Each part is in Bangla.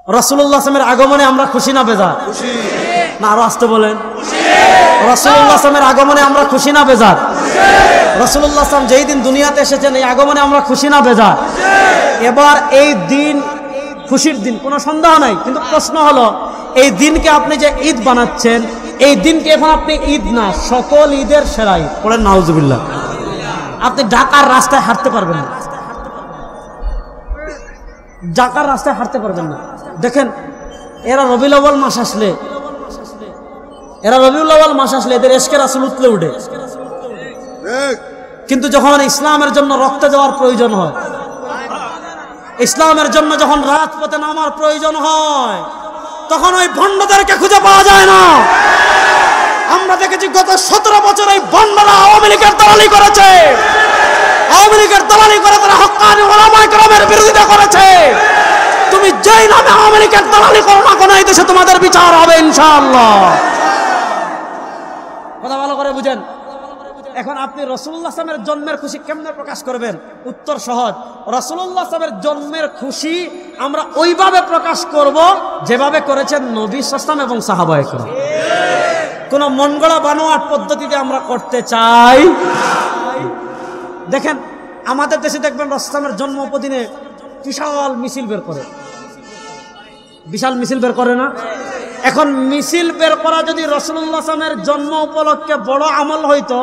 রাসূলুল্লাহ সাল্লামের আগমনে আমরা খুশি না বেজার? খুশি। না আরো আসতে বলেন। খুশি। রাসূলুল্লাহ সাল্লামের আগমনে আমরা খুশি না বেজার? খুশি। রাসূলুল্লাহ সাল্লাম যেই দিন দুনিয়াতে এসেছেন এই আগমনে আমরা খুশি না বেজার? খুশি। এবার এই দিন খুশির দিন, কোনো সন্দেহ নাই, কিন্তু প্রশ্ন হলো এই দিনকে আপনি যে ঈদ বানাচ্ছেন এই দিনকে এখন আপনি ঈদ না, সকল ঈদের সেরা ঈদ। পড়েন নাউজুবিল্লাহ। আপনি ঢাকার রাস্তায় হাঁটতে পারবেন না, ঢাকার রাস্তায় হাঁটতে পারবেন না। দেখেন এরা রবিউল আউয়াল মাস আসলে এদের ইশকে রাসূল উতলে উঠে, কিন্তু যখন ইসলামের জন্য রক্ত দেওয়ার প্রয়োজন হয়, ইসলামের জন্য যখন রাজপথে নামার প্রয়োজন হয়, তখন ওই ভণ্ডদেরকে খুঁজে পাওয়া যায় না। আমরা দেখেছি গত 17 বছর এই ভণ্ডরা আওয়ামী লীগের দালালি করেছে, আওয়ামী লীগের দালালি করে তারা হক্কানি ওলামায়ে কেরামের বিরোধিতা করেছে। তুমি যেই নামে আওয়ামী লীগের দালালি করো না কেন, এই দেশে তোমাদের বিচার হবে ইনশাআল্লাহ। কথা ভালো করে বুঝেন। এখন আপনি রাসূলুল্লাহ সাল্লাল্লাহু আলাইহি ওয়াসাল্লামের জন্মের খুশি কেমনে প্রকাশ করবেন? উত্তর সহজ। রাসূলুল্লাহ সাল্লাল্লাহু আলাইহি ওয়াসাল্লামের জন্মের খুশি আমরা ওইভাবে প্রকাশ করব যেভাবে করেছেন নবী সাল্লাল্লাহু আলাইহি ওয়াসাল্লাম এবং সাহাবায়ে কেরাম। কোন মনগড়া বানোয়াট পদ্ধতিতে আমরা করতে চাই। দেখেন আমাদের দেশে দেখবেন রাসূলুল্লাহ সাল্লাল্লাহু আলাইহি ওয়াসাল্লামের জন্ম উপদিনে বিশাল মিছিল বের করে, বিশাল মিছিল বের করে না? এখন মিছিল বের করা যদি রাসূলুল্লাহ সাল্লাল্লাহু আলাইহি ওয়াসাল্লামের জন্ম উপলক্ষে বড় আমল হইতো,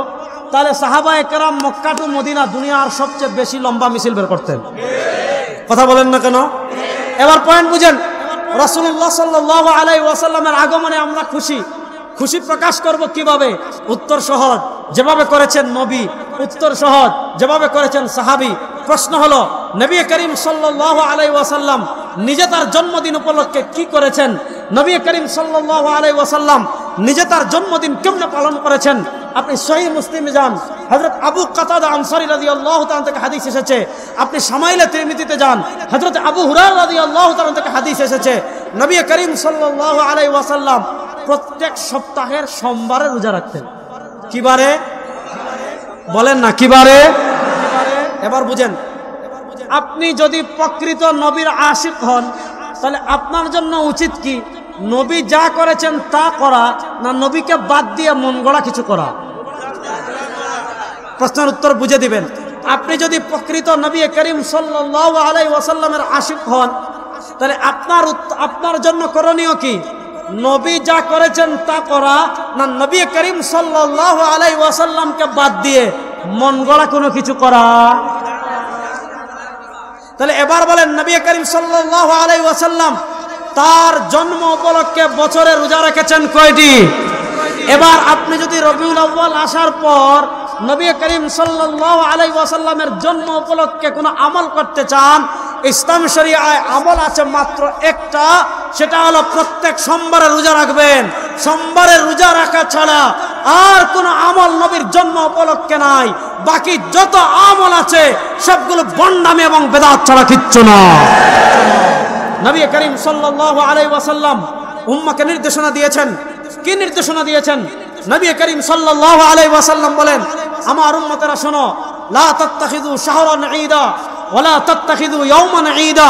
তাহলে সাহাবায়ে কেরাম মক্কা টু মদিনা দুনিয়ার সবচেয়ে বেশি লম্বা মিছিল বের করতেন। কথা বলেন না কেন? এবার পয়েন্ট বুঝেন। রাসূলুল্লাহ সাল্লাল্লাহু আলাইহি ওয়াসাল্লামের আগমনে আমরা খুশি, খুশি প্রকাশ করব কিভাবে? উত্তর সহজ, যেভাবে করেছেন নবী। উত্তর সহজ, যেভাবে করেছেন সাহাবী। প্রশ্ন হলো নবী করিম সাল্লাল্লাহু আলাইহি ওয়াসাল্লাম নিজে তার জন্মদিন উপলক্ষে কি করেছেন? নবী করিম সাল্লাল্লাহু আলাইহি ওয়াসাল্লাম নিজে তার জন্মদিন কেমনে পালন করেছেন? আপনি সহিহ মুসলিমে যান, হযরত আবু কাতাদা আনসারী রাদিয়াল্লাহু তাআলা থেকে হাদিস এসেছে। আপনি শামাইলে তিরমিজিতে যান, হযরত আবু হুরায়রা রাদিয়াল্লাহু তাআলা থেকে হাদিস এসেছে। নবী করিম সাল্লাল্লাহু আলাইহি ওয়াসাল্লাম প্রত্যেক সপ্তাহের সোমবারে রোজা রাখতেন। কি বারে? বলেন না কি বারে? এবার বুঝেন, আপনি যদি প্রকৃত নবীর আশিক হন তাহলে আপনার জন্য উচিত কি? নবী যা করেছেন তা করা, না নবীকে বাদ দিয়ে মন গড়া কিছু করা? প্রশ্নের উত্তর বুঝে দিবেন। আপনি যদি প্রকৃত নবী করিম সাল্লাল্লাহু আলাইহি ওয়াসাল্লামের আশিক হন তাহলে আপনার জন্য করণীয় কি? নবী যা করেছেন তা করা, না নবী করিম সাল্লাল্লাহু আলাইহি ওয়াসাল্লামকে বাদ দিয়ে মন গড়া কোনো কিছু করা? তাহলে এবার বলেন, নবী করিম সাল্লাল্লাহু আলাইহি ওয়াসাল্লাম তার জন্ম উপলক্ষে বছরে রোজা রেখেছেন কয়টি? এবার আপনি যদি রবিউল আউয়াল আসার পর নবী করিম সাল্লাল্লাহু আলাইহি ওয়াসাল্লামের জন্ম উপলক্ষে কোনো আমল করতে চান, ইসলাম শরীয়তায় আমল আছে মাত্র একটা, সেটা হলো প্রত্যেক সোমবারে রোজা রাখবেন। সোমবারে রোজা রাখা ছাড়া আর কোনো আমল নবীর জন্ম উপলক্ষে নাই। বাকি যত আমল আছে সবগুলো ভণ্ডামি এবং বেদাত ছাড়া কিচ্ছু না। নবী করিম সাল্লাল্লাহু আলাইহি ওয়াসাল্লাম উম্মাহকে নির্দেশনা দিয়েছেন। কি নির্দেশনা দিয়েছেন? নবী করিম সাল্লাল্লাহু আলাইহি ওয়াসাল্লাম বলেন, আমার উম্মতেরা শোনো, লা তাত্তাখিযু শাহরান ঈদা ওয়ালা তাত্তাখিযু ইয়াওমান ঈদা।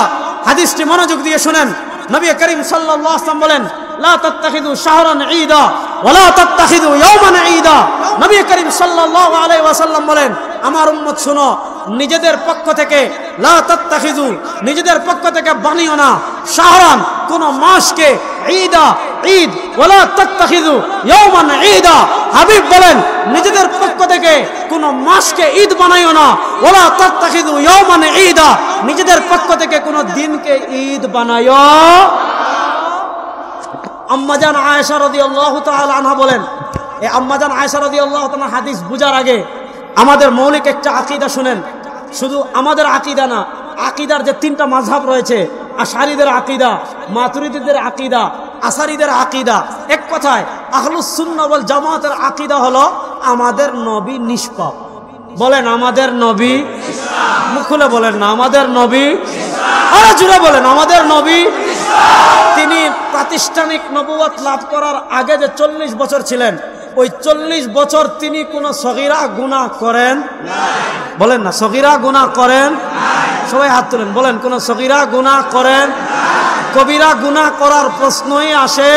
হাদিসটি মনোযোগ দিয়ে শুনেন। নবী করিম সাল্লাল্লাহু আলাইহি ওয়াসাল্লাম বলেন, লা তাত্তাখিযু শাহরান ঈদা ওয়ালা তাত্তাখিযু ইয়াওমান ঈদা। নবী করিম সাল্লাল্লাহু আলাইহি ওয়াসাল্লাম বলেন, আমার উম্মত শোনো, নিজেদের পক্ষ থেকে লা তাত্তাখিযু, নিজেদের পক্ষ থেকে বানিও না শাহরান, কোন মাসকে, ঈদা, ঈদ, ওয়ালা তাত্তাখিযু ইয়াওমান ঈদা। হাবিব বলেন, নিজেদের পক্ষ থেকে কোন মাসকে ঈদ বানাইও না, ওয়ালা তাত্তাখিযু ইয়াওমান ঈদা, নিজেদের পক্ষ থেকে কোন দিনকে ঈদ বানায়ো। আম্মাজান আয়েশা রাদিয়াল্লাহু তাআলা আনহা বলেন, এই আম্মাজান আয়েশা রাদিয়াল্লাহু তাআলা হাদিস বুঝার আগে আমাদের মৌলিক একটা আকীদা শুনেন। শুধু আমাদের আকীদা না, আকীদার যে তিনটা মাযহাব রয়েছে, আশআরীদের আকীদা, মাতুরিদীদের আকীদা, আশারীদের আকীদা, এক কথায় আহলুস সুন্নাহ ওয়াল জামাতের আকীদা হলো আমাদের নবী নিষ্পাপ। বলেন আমাদের নবী নিষ্পাপ। মুখ খুলে বলেন না আমাদের নবী নিষ্পাপ। আরে জোরে বলেন আমাদের নবী নিষ্পাপ। তিনি প্রাতিষ্ঠানিক নবুয়ত লাভ করার আগে যে 40 বছর ছিলেন, ওই 40 বছর তিনি কোন সগীরা গুনাহ করেন নাই। বলেন না সগীরা গুনাহ করেন নাই। সবাই হাত তুলেন, বলেন কোন সগীরা গুনাহ করেন নাই। কবিরা গুনাহ করার প্রশ্নই আসে,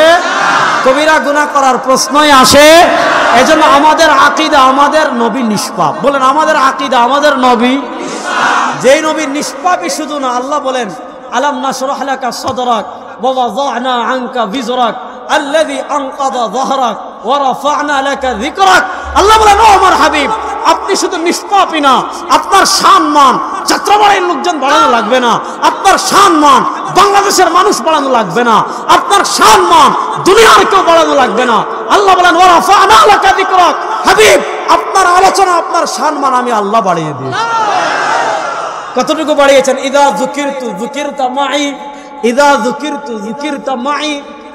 কবিরা গুনাহ করার প্রশ্নই আসে। এজন্য আমাদের আকীদা, আমাদের নবী নিষ্পাপ। বলেন আমাদের আকীদা, আমাদের নবী যেই নবী নিষ্পাপই শুধু না, আল্লাহ বলেন আলাম নাশরাহ লাকা সাদরাক ওয়া ওয়াযা'না আনকা বিজরাক আল্লাযী আনকাযা যাহরাক ওয়া রাফা'না লাকা যিকরাক। আল্লাহ বলেন ও আমার হাবিব, আপনি শুধু নিষ্পাপই না, আপনার সম্মান যাত্রাবাড়ির লোকজন বাড়ানো লাগবে না, আপনার সম্মান বাংলাদেশের মানুষ বাড়ানো লাগবে না, আপনার সম্মান দুনিয়ার কেউ বাড়ানো লাগবে না। আল্লাহ বলেন ওয়া রাফা'না লাকা যিকরাক, হাবিব আপনার আলোচনা, আপনার সম্মান আমি আল্লাহ বাড়িয়ে দিই। কতটুকু বাড়িয়েছেন? ইদা যুকিরতু যুকিরতা মাই, ইদা যুকিরতু যুকিরতা মাই,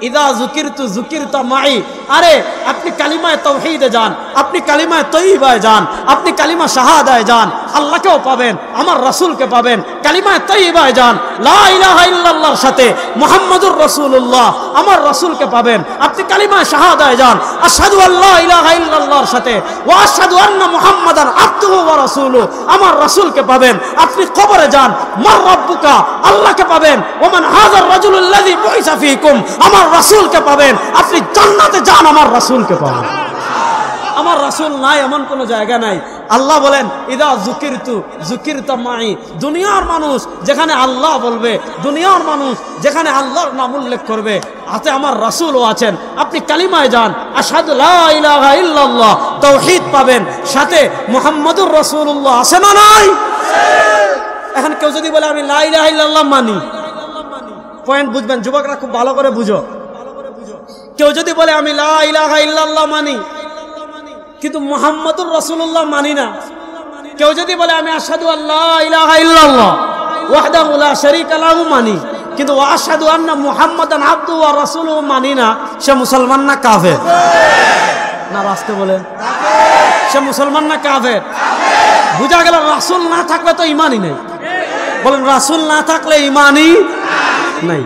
ইদা যুকিরতু যুকিরতা মাই। আরে আপনি কালিমায়ে তাওহীদে যান, আপনি কালিমায়ে তয়্যিবায় যান, আপনি কালিমা শাহাদায় যান, আল্লাহকেও পাবেন, আমার রাসূলকে পাবেন। কালিমায়ে তয়্যিবায় যান, লা ইলাহা ইল্লাল্লাহর সাথে মুহাম্মাদুর রাসূলুল্লাহ আমার রাসূলকে পাবেন। আপনি কালিমায়ে শাহাদায় যান, আশহাদু আল্লা ইলাহা ইল্লাল্লাহর সাথে ওয়া আশহাদু আন্না মুহাম্মাদান আবদুহু ওয়া রাসূলুহু আমার রাসূলকে পাবেন। আপনি কবরে যান, মার রাব্বুকা আল্লাহকে পাবেন, ওয়া মান হাযার রাজুলুল্লাযী বুইসা ফীকুম আমার রাসূলকে পাবেন। আপনি জান্নাতে যান, আমার রাসূলকে পাবেন। আমার রাসূল নাই এমন কোন জায়গা নাই। আল্লাহ বলেন ইদা যুকিরতু যুকিরতা মাই। দুনিয়ার মানুষ যেখানে আল্লাহ বলবে, দুনিয়ার মানুষ যেখানে আল্লাহর নাম উল্লেখ করবে, হাতে আমার রাসূলও আছেন। আপনি কালিমায় যান, আশহাদু লা ইলাহা ইল্লাল্লাহ, তাওহীদ পাবেন, সাথে মুহাম্মাদুর রাসূলুল্লাহ আছে না নাই? এখন কেউ যদি বলে আমি লা ইলাহা ইল্লাল্লাহ মানি, পয়েন্ট বুঝবেন যুবকরা, খুব ভালো করে বুঝো। কেউ যদি বলে আমি লা ইলাহা ইল্লাল্লাহ মানি কিন্তু মুহাম্মাদুর রাসূলুল্লাহ মানি না, কেউ যদি বলে আমি আশহাদু আল্লা ইলাহা ইল্লাল্লাহ ওয়াহদাহু লা শারীকা লাহু মানি কিন্তু ওয়া আশহাদু আন্না মুহাম্মাদান আবদুহু ওয়া রাসূলুহু মানি না, সে মুসলমান না কাফের? না রাস্তে বলেন সে মুসলমান না কাফের? বুঝা গেল রাসূল না থাকলে তো ঈমানই নেই। বলেন রাসূল না থাকলে ঈমানই নাই।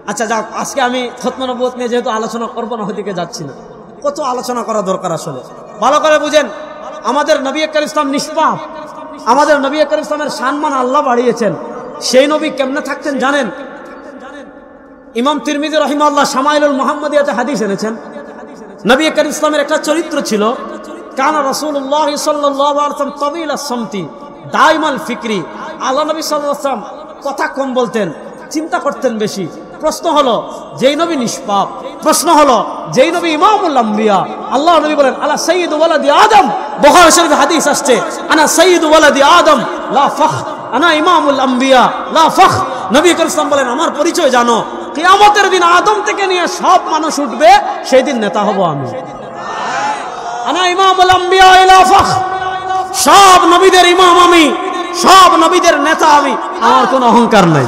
আচ্ছা যাক, আজকে আমি খতমে নবুয়ত নিয়ে যেহেতু আলোচনা করব না, ওদিকে যাচ্ছি না। কত আলোচনা করা দরকার আসলে, ভালো করে বুঝেন। আমাদের নবী কারীম ইসলাম নিষ্পাপ, আমাদের নবী কারীম ইসলামের সম্মান আল্লাহ বাড়িয়েছেন। সেই নবী কেমনে থাকতেন জানেন? ইমাম তিরমিজি রাহিমাহুল্লাহ শামাইলুল মুহাম্মাদিয়াতে হাদিস এনেছেন। নবী কারীম ইসলামের একটা চরিত্র ছিল, কানা রাসূলুল্লাহ সাল্লাল্লাহু আলাইহি ওয়াসাল্লাম তাবিলাস সামতি দাইমাল ফিকরি। আল্লাহ নবী সাল্লাল্লাহু আলাইহি ওয়াসাল্লাম কথা কম বলতেন, চিন্তা করতেন বেশি। প্রশ্ন হলো যেই নবী নিষ্পাপ, প্রশ্ন হলো যেই নবী ইমামুল আম্বিয়া, আল্লাহ নবী বলেন আলা সাইয়্যিদু ওয়ালাদি আদম, বুখারী শরীফে হাদিস আসছে আনা সাইয়্যিদু ওয়ালাদি আদম লা ফখর, আনা ইমামুল আম্বিয়া লা ফখর। নবী কারীম সাল্লাল্লাহু আলাইহি ওয়াসাল্লাম বলেন আমার পরিচয় জানো, কিয়ামতের দিন আদম থেকে নিয়ে সব মানুষ উঠবে, সেই দিন নেতা হব আমি। আনা ইমামুল আম্বিয়া লা ফখর, সব নবীদের ইমাম আমি, সব নবীদের নেতা আমি, আমার কোনো অহংকার নাই।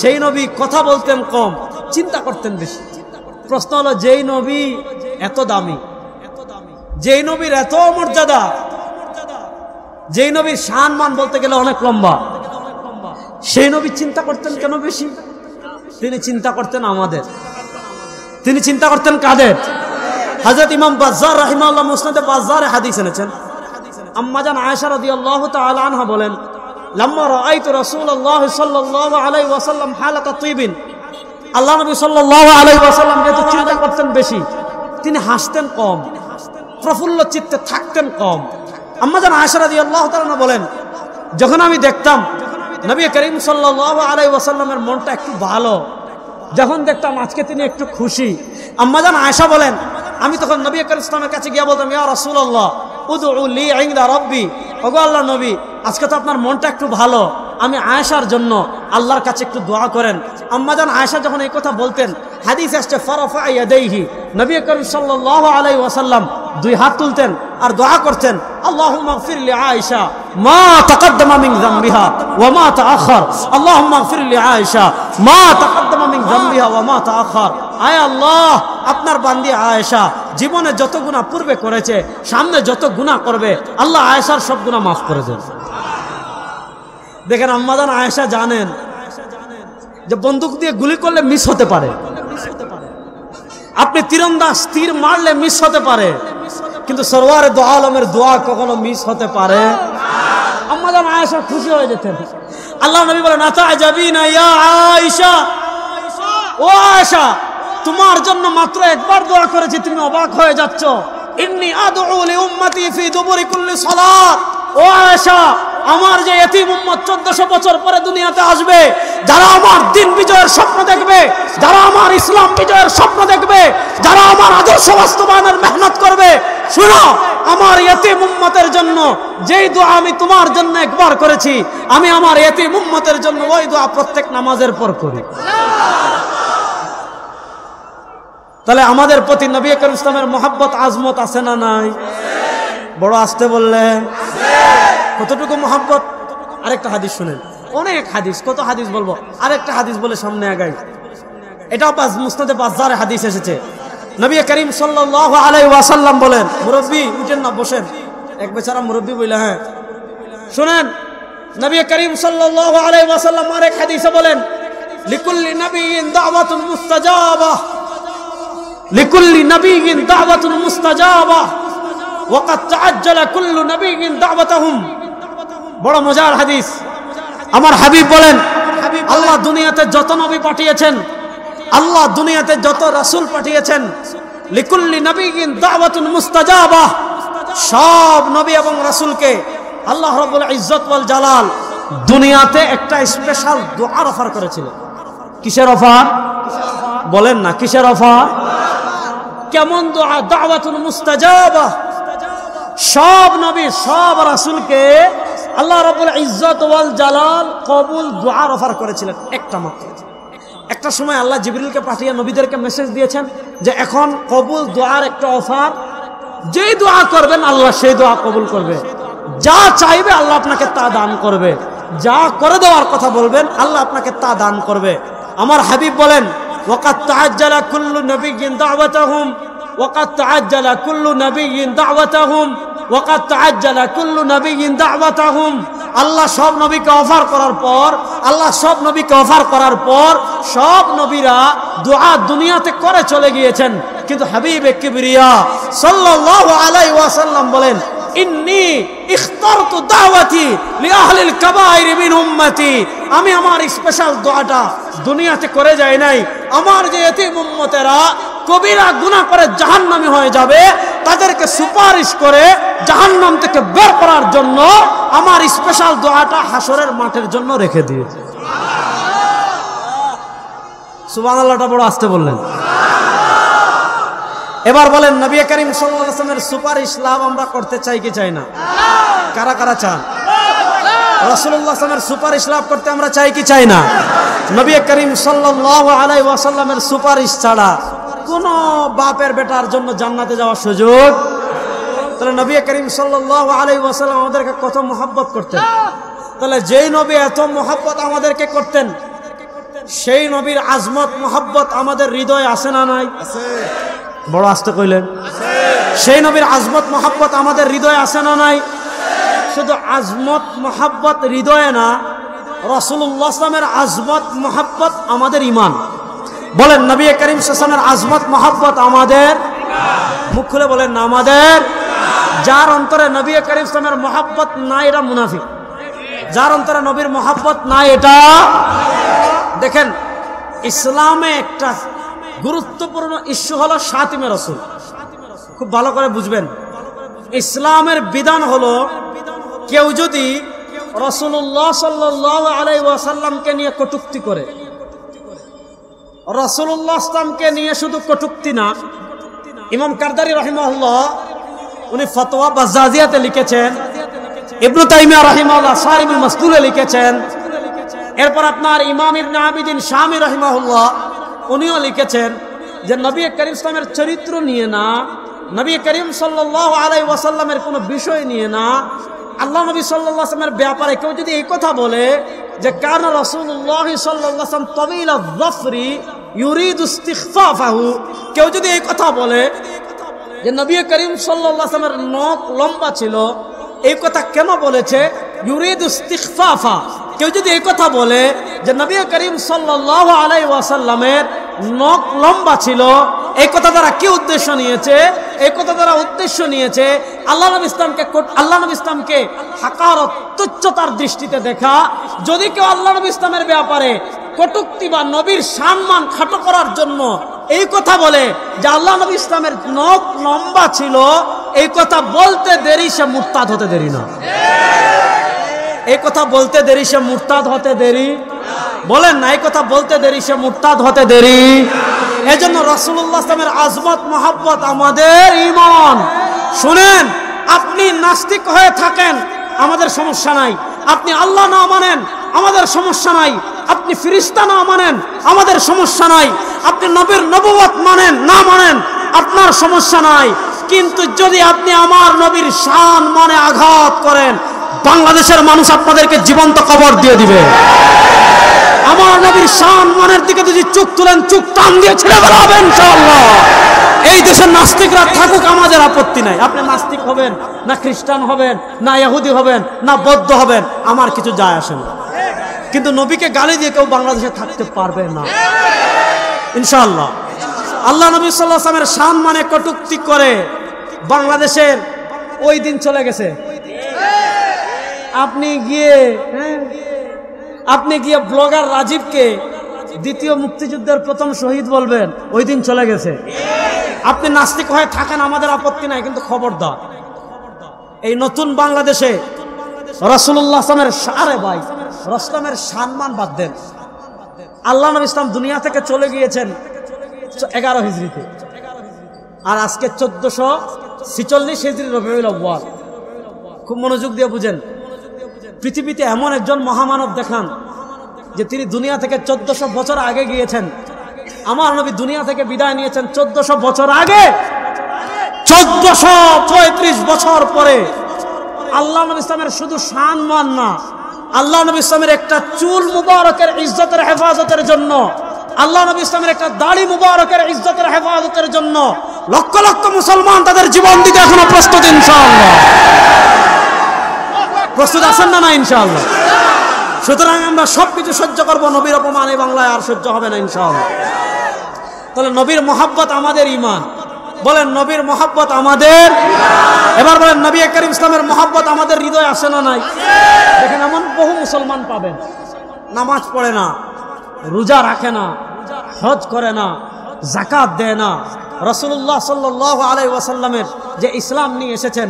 সেই নবী কথা বলতেন কম, চিন্তা করতেন বেশি। প্রশ্ন হলো যেই নবী এত দামি, যেই নবীর এত মর্যাদা, যেই নবীর সম্মান বলতে গেলে অনেক লম্বা, সেই নবী চিন্তা করতেন কেন বেশি? তিনি চিন্তা করতেন আমাদের, তিনি চিন্তা করতেন কাদের? হযরত ইমাম বাজ্জার রাহিমাহুল্লাহ মুসনাদে বাজ্জারে হাদিস এনেছেন। আম্মা জান আয়েশা রাদিয়াল্লাহু তাআলা আনহা বলেন লাম্মা রাআইতু রাসূলুল্লাহ সাল্লাল্লাহু আলাইহি ওয়াসাল্লাম হালাতা তিবিন, আল্লাহ নবী সাল্লাল্লাহু আলাইহি ওয়াসাল্লাম যেহেতু চিন্তা করতেন বেশি, তিনি হাসতেন কম, প্রফুল্ল চিত্তে থাকতেন কম। আম্মা জান আয়েশা রাদিয়াল্লাহু তাআলা বলেন যখন আমি দেখতাম নবী করিম সাল্লাল্লাহু আলাইহি ওয়াসাল্লামের মনটা একটু ভালো, যখন দেখতাম আজকে তিনি একটু খুশি, আম্মা জান আয়েশা বলেন আমি তখন নবী করিম ইসলামের কাছে গিয়ে বলতাম ইয়া রাসূলুল্লাহ উদউ লি ইনদা রাব্বি, ওগো আল্লাহর নবী আজকে তো আপনার মনটা একটু ভালো, আমি আয়েশার জন্য আল্লাহর কাছে একটু দোয়া করেন। আম্মা জান আয়েশা যখন এই কথা বলতেন, হাদিস আসছে ফারাফা ইয়াদাইহি, নবী করিম সাল্লাল্লাহু আলাইহি ওয়াসাল্লাম দুই হাত তুলতেন আর দোয়া করতেন আল্লাহুম্মা গফির লি আয়েশা মা তাকদ্দামা মিন যামবিহা ওয়া মা তাআখার, আল্লাহুম্মা গফির লি আয়েশা মা তাকদ্দামা মিন যামবিহা ওয়া মা তাআখার। আয় আল্লাহ, আপনার বান্দি আয়েশা জীবনে যত গুনাহ পূর্বে করেছে, সামনে যত গুনাহ করবে, আল্লাহ আয়েশার সব গুনাহ মাফ করে দেন। দেখেন আম্মা জান আয়েশা জানেন যে বন্দুক দিয়ে গুলি করলে মিস হতে পারে, আপনি তীরন্দাজ তীর মারলে মিস হতে পারে, কিন্তু সরওয়ারে দো আলমের দোয়া কখনো মিস হতে পারে? আম্মা জান আয়েশা খুশি হয়ে যেতেন, আল্লাহ নবী বলেন আতাজাবিনা ইয়া আয়েশা, ও আয়েশা তোমার জন্য মাত্র একবার দোয়া করেছি, তুমি অবাক হয়ে যাচ্ছ। ইন্নী আদউ লি উম্মতি ফি দুবুরি কুল্লি সালাত, ও আয়েশা আমার যে এতিম উম্মত 1400 বছর পরে দুনিয়াতে আসবে, যারা আমার দিন বিজয়ের স্বপ্ন দেখবে, যারা আমার ইসলাম বিজয়ের স্বপ্ন দেখবে, যারা আমার আদর্শ বাস্তবায়নের মেহনত করবে, শুনো আমার এতিম উম্মতের জন্য যেই দোয়া আমি তোমার জন্য একবার করেছি, আমি আমার এতিম উম্মতের জন্য ওই দোয়া প্রত্যেক নামাজের পর করি। তাহলে আমাদের প্রতি নবী করিম ইসলামের মহব্বত আজমত আছে না নাই? বড় আসতে বললে কতটুকু মহব্বত। আরেকটা হাদিস শুনেন, অনেক হাদিস, কত হাদিস বলবো, আরেকটা হাদিস বলে সামনে আগাই। এটাও মুসনাদে বাজ্জারে হাদিস এসেছে। নবী করিম সাল্লাল্লাহু আলাইহি ওয়াসাল্লাম বলেন, মুরব্বি উঠেন না বসেন, এক বেচারা মুরব্বি বলে, হ্যাঁ শুনেন, নবী করিম সাল্লাল্লাহু আলাইহি ওয়াসাল্লাম আরেক হাদিসে বলেন, লিকুল্লি নাবিয়্যিন দাওয়াতুন মুস্তাজাবা, লিকুল্লি নাবিয়্যিন দাওয়াতুন মুস্তাজাবা ওয়া ক্বাদ তাআজ্জালা কুল্লু নাবিয়্যিন দাওয়াতাহুম। বড় মজার হাদিস। আমার হাবিব বলেন, আল্লাহ দুনিয়াতে যত নবী পাঠিয়েছেন, আল্লাহ দুনিয়াতে যত রাসূল পাঠিয়েছেন, লিকুল্লি নাবিয়্যিন দাওয়াতুন মুস্তাজাবা, সব নবী এবং রাসূলকে আল্লাহ রাব্বুল ইজ্জত ওয়াল জালাল দুনিয়াতে একটা স্পেশাল দোয়ার অফার করেছিল। কিসের অফার বলেন না, কিসের অফার? কেমন দোয়া? দাওয়াতুন মুস্তাজাবা। সব নবী সব রাসূলকে আল্লাহ রাব্বুল ইজ্জত ওয়াল জালাল কবুল দোয়ার অফার করেছিলেন, একটা মাত্র। একটা সময় আল্লাহ জিবরিলকে পাঠিয়ে নবীদেরকে মেসেজ দিয়েছেন যে এখন কবুল দোয়ার একটা অফার, যেই দোয়া করবেন আল্লাহ সেই দোয়া কবুল করবে, যা চাইবে আল্লাহ আপনাকে তা দান করবে, যা করে দেওয়ার কথা বলবেন আল্লাহ আপনাকে তা দান করবে। আমার হাবিব বলেন, ওয়াকাদ তাআজ্জালা কুল্লু নাবিয়্যিন দাওয়াতাহুম, ওয়াকাদ তাআজ্জালা কুল্লু নাবিয়্যিন দাওয়াতাহুম, ওয়াকাদ তাআজ্জালা কুল্লু নাবিয়্যিন দাওয়াতাহুম। আল্লাহ সব নবীকে অফার করার পর, আল্লাহ সব নবীকে অফার করার পর সব নবীরা দোয়া দুনিয়াতে করে চলে গিয়েছেন, কিন্তু হাবিবে কিবরিয়া সাল্লাল্লাহু আলাইহি ওয়াসাল্লাম বলেন, ইন্নী ইখতারতু দাওয়াতি লিআহলিল কাবাইর মিন উম্মতি, আমি আমার স্পেশাল দোয়াটা দুনিয়াতে করে যাই নাই, আমার যে এতিম উম্মতেরা কবিরা গুনাহ করে জাহান্নামী হয়ে যাবে তাদেরকে সুপারিশ করে জাহান্নাম থেকে বের করার জন্য আমার স্পেশাল দোয়াটা হাসরের মাঠের জন্য রেখে দিয়েছে। সুবহানাল্লাহটা বড় আস্তে বললেন। এবার বলেন, নবী করিম সাল্লাল্লাহু আলাইহি ওয়াসাল্লামের সুপারিশ লাভ আমরা করতে চাই কি চাই না? কারা কারা চান? রাসূলুল্লাহ সাল্লাল্লাহু আলাইহি ওয়াসাল্লামের সুপারিশ লাভ করতে আমরা চাই কি চাই না? নবী করিম সাল্লাল্লাহু আলাইহি ওয়াসাল্লামের সুপারিশ ছাড়া কোন বাপের বেটার জন্য জান্নাতে যাওয়ার সুযোগ। তাহলে নবী করিম সাল্লাল্লাহু আলাইহি ওয়াসাল্লাম আমাদেরকে কত মহব্বত করতেন। তাহলে যেই নবী এত মহব্বত আমাদেরকে করতেন, সেই নবীর আজমত মহব্বত আমাদের হৃদয়ে আছে না নাই? বড় আস্তে কইলেন। সেই নবীর আজমত মহব্বত আমাদের হৃদয়ে আছে না নাই? শুধু আজমত মহব্বত হৃদয়ে না, রাসূলুল্লাহ সাল্লাল্লাহু আলাইহি ওয়াসাল্লামের আজমত মহব্বত আমাদের ঈমান। বলেন, নবী করিম সাল্লাল্লাহু আলাইহি ওয়াসাল্লামের আজমত মহব্বত আমাদের, মুখ খুলে বলেন না আমাদের। যার অন্তরে নবী করিম সাল্লাল্লাহু আলাইহি ওয়াসাল্লামের মহব্বত নাই এরা মুনাফিক। যার অন্তরে নবীর মহব্বত নাই এটা, দেখেন ইসলামে একটা গুরুত্বপূর্ণ ইস্যু হলো শাতিমে রাসূল। খুব ভালো করে বুঝবেন, ইসলামের বিধান হলো কেউ যদি রাসূলুল্লাহ সাল্লাল্লাহু আলাইহি ওয়াসাল্লামকে নিয়ে কটূক্তি করে, রাসূলুল্লাহ ইসলামকে নিয়ে শুধু কটূক্তি না, ইমাম কারদারি রাহিমাহুল্লাহ উনি ফতোয়া বাজ্জাজিয়াতে লিখেছেন, ইবনে তাইমিয়া রাহিমাহুল্লাহ সারিমুল মাসদুরে লিখেছেন, এরপর আপনার ইমাম ইবনে আবিদিন শামী রাহিমাহুল্লাহ উনিও লিখেছেন যে নবী করিম ইসলামের চরিত্র নিয়ে না, নবী করিম সাল্লাল্লাহু আলাইহি ওয়াসাল্লামের কোনো বিষয় নিয়ে না, আল্লাহ নবী সাল্লাল্লাহু আলাইহি ওয়াসাল্লামের ব্যাপারে কেউ যদি এই কথা বলে যে কানা রাসূলুল্লাহ সাল্লাল্লাহু আলাইহি ওয়াসাল্লাম তাওয়ীলা যাফরি ইউরিদু ইস্তিখফাফাহু, কেউ যদি এই কথা বলে যে নবী করিম সাল্লাল্লাহু আলাইহি ওয়াসাল্লামের নখ লম্বা ছিল, এই কথা কেন বলেছে? ইউরিদু ইস্তিখফাফা। কেউ যদি এই কথা বলে যে নবী করিম সাল্লাল্লাহু আলাইহি ওয়াসাল্লামের নখ লম্বা ছিল, এই কথা দ্বারা কি উদ্দেশ্য নিয়েছে? এই কথা দ্বারা উদ্দেশ্য নিয়েছে আল্লাহ নবী ইসলামকে হাকারত তুচ্ছতার দৃষ্টিতে দেখা। যদি কেউ আল্লাহ নবী ইসলামের ব্যাপারে কটূক্তি বা নবীর সম্মান খাটো করার জন্য এই কথা বলে যে আল্লাহ নবী ইসলামের নখ লম্বা ছিল, এই কথা বলতে দেরি, সে মুরতাদ হতে দেরি না। এই কথা বলতে দেরি, সে মুরতাদ হতে দেরি। বলেন না, এই কথা বলতে দেরি, সে মুরতাদ হতে দেরি। এজন্য রাসূলুল্লাহ ইসলামের আজমত মহব্বত আমাদের ঈমান। শুনেন, আপনি নাস্তিক হয়ে থাকেন, আমাদের সমস্যা নাই। আপনি আল্লাহ না মানেন, আমাদের সমস্যা নাই। আপনি ফেরেশতা না মানেন, আমাদের সমস্যা নাই। আপনি নবীর নবুয়ত মানেন না মানেন, আপনার সমস্যা নাই। কিন্তু যদি আপনি আমার নবীর শান মানে আঘাত করেন, বাংলাদেশের মানুষ আপনাদেরকে জীবন্ত কবর দিয়ে দিবে। আমার নবীর শান মানের দিকে যদি চোখ তুলেন, চোখ টান দিয়ে ছেড়ে বেড়াবেন ইনশাআল্লাহ। এই দেশের নাস্তিকরা থাকুক, আমাদের আপত্তি নাই। আপনি নাস্তিক হবেন না খ্রিস্টান হবেন না ইহুদি হবেন না বৌদ্ধ হবেন, আমার কিছু যায় আসে না। কিন্তু নবীকে গালি দিয়ে কেউ বাংলাদেশে থাকতে পারবে না ইনশাআল্লাহ। আল্লাহ নবী সাল্লাল্লাহু আলাইহি ওয়াসাল্লামের শান মানে কটূক্তি করে বাংলাদেশের ওই দিন চলে গেছে। আপনি গিয়ে ব্লগার রাজীবকে দ্বিতীয় মুক্তিযুদ্ধের প্রথম শহীদ বলবেন, ওই দিন চলে গেছে। আপনি নাস্তিক হয়ে থাকেন, আমাদের আপত্তি নাই, কিন্তু খবরদার এই নতুন বাংলাদেশে রাসূলুল্লাহ রসলামের সম্মান বাদ দেন। আল্লাহ নবী ইসলাম দুনিয়া থেকে চলে গিয়েছেন 11 হিজরিতে, আর আজকে 1446 হিজরি রবিউল আউয়াল। খুব মনোযোগ দিয়ে বুঝেন, পৃথিবীতে এমন একজন মহামানব দেখান যে তিনি দুনিয়া থেকে 1400 বছর আগে গিয়েছেন। আমার নবী দুনিয়া থেকে বিদায় নিয়েছেন 1400 বছর আগে। 1435 বছর পরে আল্লাহ নবী ইসলামের শুধু সম্মান না, আল্লাহ নবী ইসলামের একটা চুল মুবারকের ইজ্জতের হেফাজতের জন্য, আল্লাহ নবী ইসলামের একটা দাড়ি মুবারকের ইজ্জতের হেফাজতের জন্য লক্ষ লক্ষ মুসলমান তাদের জীবন দিতে এখনো প্রস্তুত ইনশাআল্লাহ। প্রস্তুত আছেন না? না ইনশাআল্লাহ। সুতরাং আমরা সবকিছু সহ্য করবো, নবীর অপমান এই বাংলায় আর সহ্য হবে না ইনশাআল্লাহ। তাহলে নবীর মহব্বত আমাদের ঈমান। বলেন, নবীর মহব্বত আমাদের। এবার বলেন, নবী করিম ইসলামের মহব্বত আমাদের হৃদয়ে আসে না নাই? দেখেন, এমন বহু মুসলমান পাবেন নামাজ পড়ে না, রোজা রাখে না, হজ করে না, যাকাত দেয় না, রাসূলুল্লাহ সাল্লাল্লাহু আলাইহি ওয়াসাল্লামের যে ইসলাম নিয়ে এসেছেন,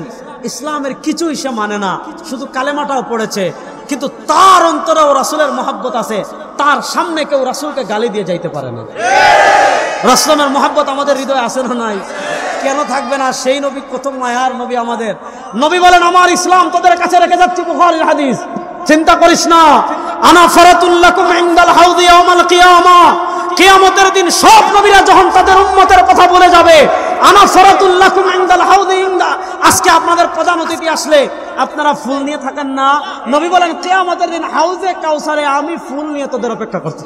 ইসলামের কিছুই সে মানে না, শুধু কালেমাটাও পড়েছে, কিন্তু তার অন্তরেও রাসূলের মহব্বত আছে। তার সামনে কেউ রাসূলকে গালি দিয়ে যাইতে পারে না। রাসূলের মহব্বত আমাদের হৃদয়ে আছে না নাই? কেন থাকবে না? সেই নবী কত মায়ার নবী আমাদের। নবী বলেন, আমার ইসলাম তোদের কাছে রেখে যাচ্ছি, বুখারীর হাদিস। চিন্তা করিস না, আনা ফারাতুল লাকুম ইনদাল হাউদি ইয়াউমাল কিয়ামা। কিয়ামতের দিন সব নবীরা যখন তাদের উম্মতের কথা বলে যাবে, আনা ফারাতুল লাকুম ইনদাল হাউদি ইনদা। আজকে আপনাদের প্রধান অতিথি আসলে আপনারা ফুল নিয়ে থাকেন না? নবী বলেন, কিয়ামতের দিন হাউজে কাউসারে আমি ফুল নিয়ে তোদের অপেক্ষা করছি।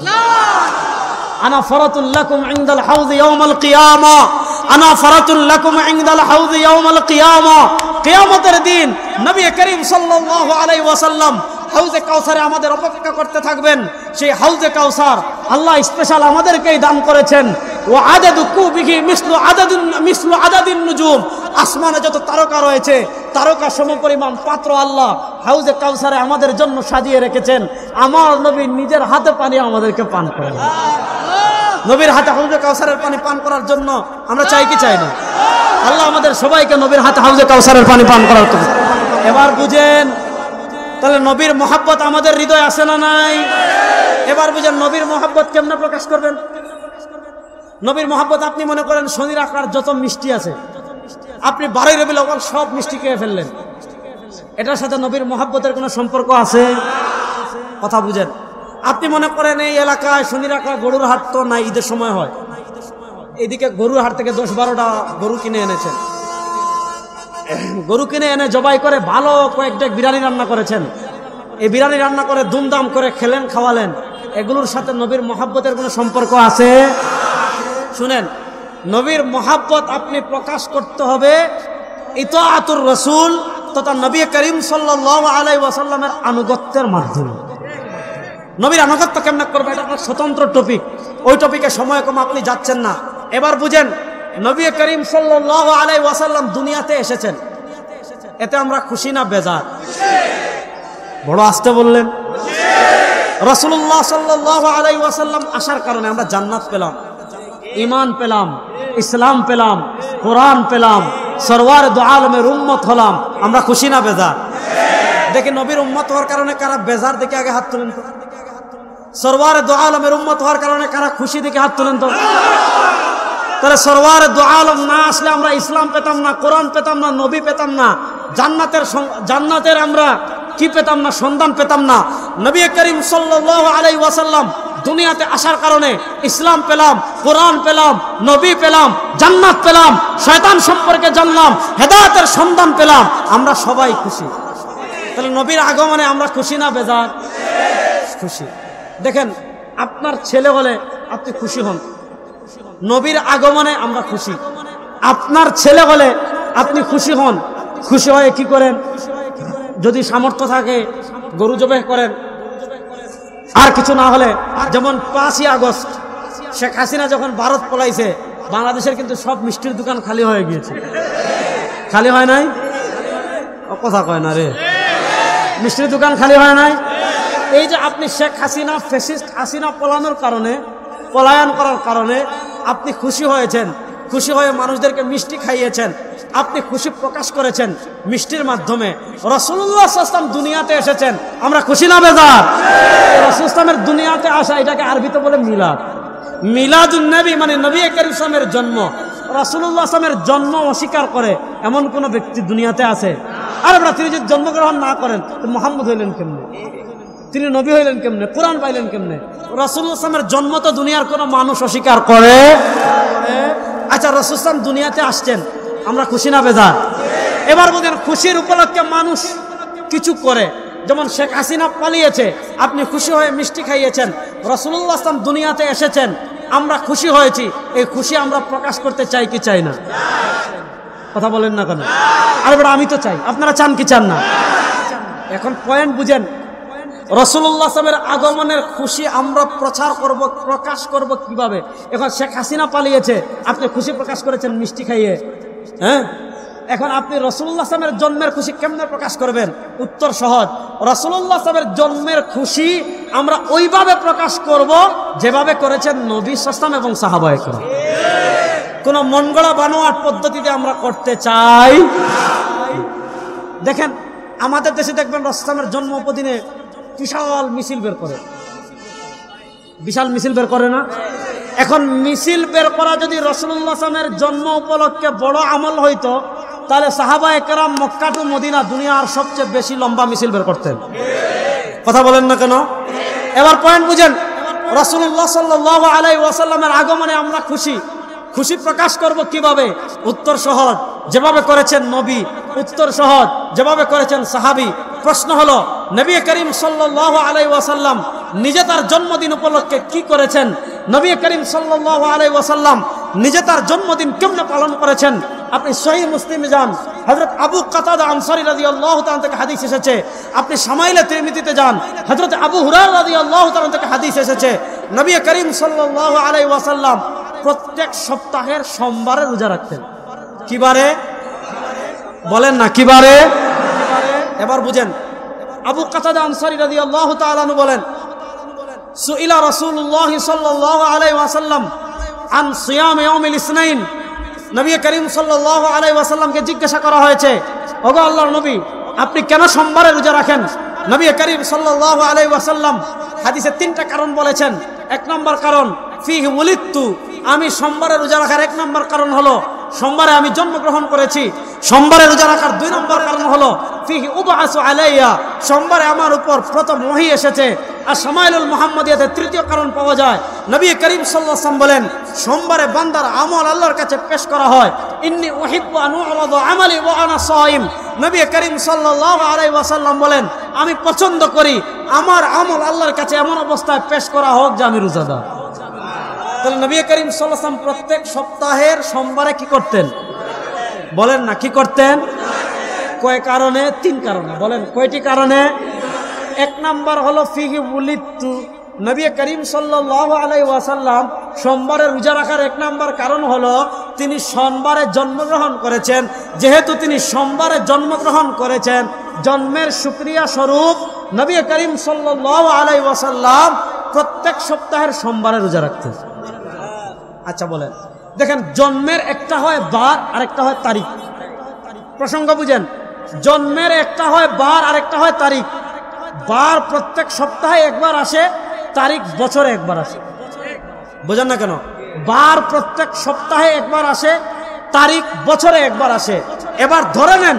আনা ফারাতুল লাকুম ইনদাল হাউদি ইয়াউমাল কিয়ামা, আনা ফারাতুল লাকুম ইনদাল হাউদি ইয়াউমাল কিয়ামা। কিয়ামতের দিন নবী করিম সাল্লাল্লাহু আলাইহি ওয়াসাল্লাম হাউজে কাউসারে আমাদের অপেক্ষা করতে থাকবেন। সেই হাউজে কাউসার আল্লাহ স্পেশাল আমাদেরকেই দান করেছেন। ওয়া আদাদু কুবিহি মিসলু আদাদিন নুজুম। আসমানে যত তারকা রয়েছে, তারকা সমপরিমাণ পাত্র আল্লাহ হাউজে কাউসারে আমাদের জন্য সাজিয়ে রেখেছেন। আমার নবী নিজের হাতে পানি আমাদেরকে পান করেন। নবীর হাতে হাউজে কাউসারের পানি পান করার জন্য আমরা চাই কি চাই না? আল্লাহ আমাদের সবাইকে নবীর হাতে হাউজে কাউসারের পানি পান করার। এবার বুঝেন, তাহলে নবীর মহব্বত আমাদের হৃদয়ে আসে না নাই? এবার বুঝেন, নবীর মহব্বত কেমনে প্রকাশ করবেন? নবীর মহব্বত আপনি মনে করেন শনির আকার যত মিষ্টি আছে, আপনি 12 রবিউল আউয়াল সব মিষ্টি খেয়ে ফেললেন, এটার সাথে নবীর মহব্বতের কোনো সম্পর্ক আছে? কথা বুঝেন। আপনি মনে করেন এই এলাকায় শনির আকার গরুর হাট তো নাই, ঈদের সময় হয়, এইদিকে গরুর হাট থেকে 10-12টা গরু কিনে এনেছেন, গরু কিনে এনে জবাই করে ভালো কয়েকটা বিরিয়ানি রান্না করেছেন, এই বিরিয়ানি রান্না করে দুমদাম করে খেলেন, খাওয়ালেন, এগুলোর সাথে নবীর মহব্বতের কোনো সম্পর্ক আছে? শুনেন, নবীর মহব্বত আপনি প্রকাশ করতে হবে ইতাআতুর রাসূল তথা নবী করিম সাল্লাল্লাহু আলাইহি ওয়াসাল্লামের আনুগত্যের মাধ্যমে। নবীর আনুগত্য কেমনে করবে, এটা একটা স্বতন্ত্র টপিক, ওই টপিকে সময় কম, আপনি যাচ্ছেন না। এবার বুঝেন, নবী করিম সাল্লাল্লাহু আলাইহি ওয়াসাল্লাম দুনিয়াতে এসেছেন, এতে আমরা খুশি না বেজার? বড় আস্তে বললেন। রাসূলুল্লাহ সাল্লাল্লাহু আলাইহি ওয়াসাল্লাম আসার কারণে আমরা জান্নাত পেলাম, ঈমান পেলাম, ইসলাম পেলাম, কোরআন পেলাম, সরওয়ার দু আলমের উম্মত হলাম, আমরা খুশি না বেজার? দেখি নবীর উম্মত হওয়ার কারণে কারা বেজার, দেখে আগে হাত তুলেন তো। সরওয়ার দু আলমের উম্মত হওয়ার কারণে কারা খুশি, দেখে হাত তুলেন তো। তাহলে সরওয়ার দু আলম না আসলে আমরা ইসলাম পেতাম না, কোরআন পেতাম না, নবী পেতাম না, জান্নাতের আমরা কি পেতাম না, সন্ধান পেতাম না। নবী করিম সাল্লাল্লাহু আলাইহি ওয়াসাল্লাম দুনিয়াতে আসার কারণে ইসলাম পেলাম, কোরআন পেলাম, নবী পেলাম, জান্নাত পেলাম, শয়তান সম্পর্কে জানলাম, হেদায়েতের সন্ধান পেলাম, আমরা সবাই খুশি। তাহলে নবীর আগমনে আমরা খুশি না বেজার? খুশি। দেখেন, আপনার ছেলে হলে আপনি খুশি হন, নবীর আগমনে আমরা খুশি। আপনার ছেলে হলে আপনি খুশি হন, খুশি হয়ে কি করেন? যদি সামর্থ্য থাকে গরু জবাই করেন, আর কিছু না হলে যেমন 5ই আগস্ট শেখ হাসিনা যখন ভারত পলাইছে, বাংলাদেশের কিন্তু সব মিষ্টির দোকান খালি হয়ে গিয়েছে। খালি হয় নাই? কথা কয় না রে, মিষ্টির দোকান খালি হয় নাই। এই যে আপনি শেখ হাসিনা, ফ্যাসিস্ট হাসিনা পলায়ন করার কারণে আপনি খুশি হয়েছেন, খুশি হয়ে মানুষদেরকে মিষ্টি খাইয়েছেন, আপনি খুশি প্রকাশ করেছেন মিষ্টির মাধ্যমে। রাসূলুল্লাহ সাল্লাল্লাহু আলাইহি ওয়াসাল্লাম দুনিয়াতে এসেছেন, আমরা খুশি না বেজার? রাসূল সাল্লামের দুনিয়াতে আসা, এটাকে আরবিতে বলে মিলাদ। মিলাদুন নবী মানে নবী করিম সাল্লামের জন্ম। রাসূলুল্লাহ সাল্লামের জন্ম অস্বীকার করে এমন কোন ব্যক্তি দুনিয়াতে আছে? আর আমরা তিনি যদি জন্মগ্রহণ না করেন তো মুহাম্মদ হইলেন কেমনে? তিনি নবী হইলেন কেমনে? কোরআন পাইলেন কেমনে? রাসূলুল্লাহ সাল্লামের জন্ম তো দুনিয়ার কোন মানুষ অস্বীকার করে? আচ্ছা, রাসূল সাল্লাম দুনিয়াতে আসছেন, আমরা খুশি না বেজার? এবার বলেন, খুশির উপলক্ষে মানুষ কিছু করে, যেমন শেখ হাসিনা পালিয়েছে, আপনি খুশি হয়ে মিষ্টি খাইয়েছেন। রাসূলুল্লাহ সাল্লাল্লাহু আলাইহি ওয়াসাল্লাম দুনিয়াতে এসেছেন, আমরা খুশি হয়েছি, এই খুশি আমরা প্রকাশ করতে চাই কি চাই না? কথা বলেন না কেন? আরে বড়, আমি তো চাই, আপনারা চান কি চান না? এখন পয়েন্ট বুঝেন, রাসূলুল্লাহ সাল্লাল্লাহু আলাইহি ওয়াসাল্লামের আগমনের খুশি আমরা প্রচার করব, প্রকাশ করব কিভাবে? এখন শেখ হাসিনা পালিয়েছে, আপনি খুশি প্রকাশ করেছেন মিষ্টি খাইয়ে, হ্যাঁ? এখন আপনি রাসূলুল্লাহ সাল্লাল্লাহু আলাইহি ওয়াসাল্লামের জন্মের খুশি কেমনে প্রকাশ করবেন? উত্তর সহজ, রাসূলুল্লাহ সাল্লাল্লাহু আলাইহি ওয়াসাল্লামের জন্মের খুশি আমরা ওইভাবে প্রকাশ করব যেভাবে করেছেন নবী সাল্লাল্লাহু আলাইহি ওয়াসাল্লাম এবং সাহাবায়ে কেরাম। কোন মনগড়া বানোয়াট পদ্ধতিতে আমরা করতে চাই। দেখেন, আমাদের দেশে দেখবেন রাসূলুল্লাহ সাল্লাল্লাহু আলাইহি ওয়াসাল্লামের জন্ম উপদিনে বিশাল মিছিল বের করে, বিশাল মিছিল বের করে না? এখন মিছিল বের করা যদি রাসূলুল্লাহ সাল্লাল্লাহু আলাইহি ওয়াসাল্লামের জন্ম উপলক্ষে বড় আমল হইতো, তাহলে সাহাবায়ে কেরাম মক্কা টু মদিনা দুনিয়ার সবচেয়ে বেশি লম্বা মিছিল বের করতেন। কথা বলেন না কেন? এবার পয়েন্ট বুঝেন, রাসূলুল্লাহ সাল্লাল্লাহু আলাইহি ওয়াসাল্লামের আগমনে আমরা খুশি, খুশি প্রকাশ করব কিভাবে? উত্তর সহজ, যেভাবে করেছেন নবী। উত্তর সহজ, যেভাবে করেছেন সাহাবী। প্রশ্ন হলো, নবী করিম সাল্লাল্লাহু আলাইহি ওয়াসাল্লাম নিজে তার জন্মদিন উপলক্ষে কি করেছেন? নবী করিম সাল্লাল্লাহু আলাইহি ওয়াসাল্লাম নিজে তার জন্মদিন কেমনে পালন করেছেন? আপনি সহিহ মুসলিমে যান, হযরত আবু কাতাদা আনসারী রাদিয়াল্লাহু তাআলা থেকে হাদিস এসেছে। আপনি শামাইলে তিরমিজিতে যান, হযরত আবু হুরায়রা রাদিয়াল্লাহু তাআলা থেকে হাদিস এসেছে। নবী করিম সাল্লাল্লাহু আলাইহি ওয়াসাল্লাম প্রত্যেক সপ্তাহের সোমবারে রোজা রাখতেন। কি বারে? বলেন না, কি বারে? এবার বুঝেন, আবু কাতাদা আনসারী রাদিয়াল্লাহু তাআলা আনহু বলেন, সুইলা রাসূলুল্লাহ সাল্লাল্লাহু আলাইহি ওয়াসাল্লাম আন সিয়াম ইয়াউমিল ইসনাইন। নবী করিম সাল্লাল্লাহু আলাইহি ওয়াসাল্লামকে জিজ্ঞাসা করা হয়েছে, ওগো আল্লাহর নবী, আপনি কেন সোমবারে রোজা রাখেন? নবী করিম সাল্লাল্লাহু আলাইহি ওয়াসাল্লাম হাদিসে 3টা কারণ বলেছেন। 1 নম্বর কারণ, ফিহি ওয়ালিদতু, আমি সোমবারে রোজা রাখার 1 নম্বর কারণ হলো সোমবারে আমি জন্মগ্রহণ করেছি। সোমবারে রোজা রাখার 2 নম্বর কারণ হলো ফিহি উবআসু আলাইয়া, সোমবারে আমার উপর প্রথম ওহী এসেছে। আর শামাইলুল মুহাম্মাদিয়াতে 3য় কারণ পাওয়া যায়। নবী করিম সাল্লাল্লাহু আলাইহি ওয়াসাল্লাম বলেন, সোমবারে বান্দার আমল আল্লাহর কাছে পেশ করা হয়। ইন্নী উহিব্বু আন উ'রাদা আমালি ওয়া আনা সাইম। নবী করিম সাল্লাল্লাহু আলাইহি ওয়াসাল্লাম বলেন, আমি পছন্দ করি আমার আমল আল্লাহর কাছে এমন অবস্থায় পেশ করা হোক যে আমি রোজাদার। তাহলে নবী করিম সাল্লাল্লাহু আলাইহি ওয়াসাল্লাম প্রত্যেক সপ্তাহের সোমবারে কি করতেন? বলেন না, কি করতেন? কয় কারণে? 3 কারণে। বলেন কয়টি কারণে? 1 নম্বর হলো ফিহি উলিদতু, নবী করিম সাল্লাল্লাহু আলাইহি ওয়াসাল্লাম সোমবারে রোজা রাখার 1 নম্বর কারণ হলো তিনি সোমবারে জন্মগ্রহণ করেছেন। যেহেতু তিনি সোমবারে জন্মগ্রহণ করেছেন, জন্মের শুকরিয়া স্বরূপ নবী করিম সাল্লাল্লাহু আলাইহি ওয়াসাল্লাম প্রত্যেক সপ্তাহের সোমবারে রোজা রাখতেন। আচ্ছা বলেন, দেখেন জন্মের একটা হয় বার আর একটা হয় তারিখ। প্রসঙ্গ বুঝেন, জন্মের একটা হয় বার আর একটা হয় তারিখ। বার প্রত্যেক সপ্তাহে একবার আসে, তারিখ বছরে একবার আসে। বোঝেন না কেন? বার প্রত্যেক সপ্তাহে একবার আসে, তারিখ বছরে একবার আসে। এবার ধরে নেন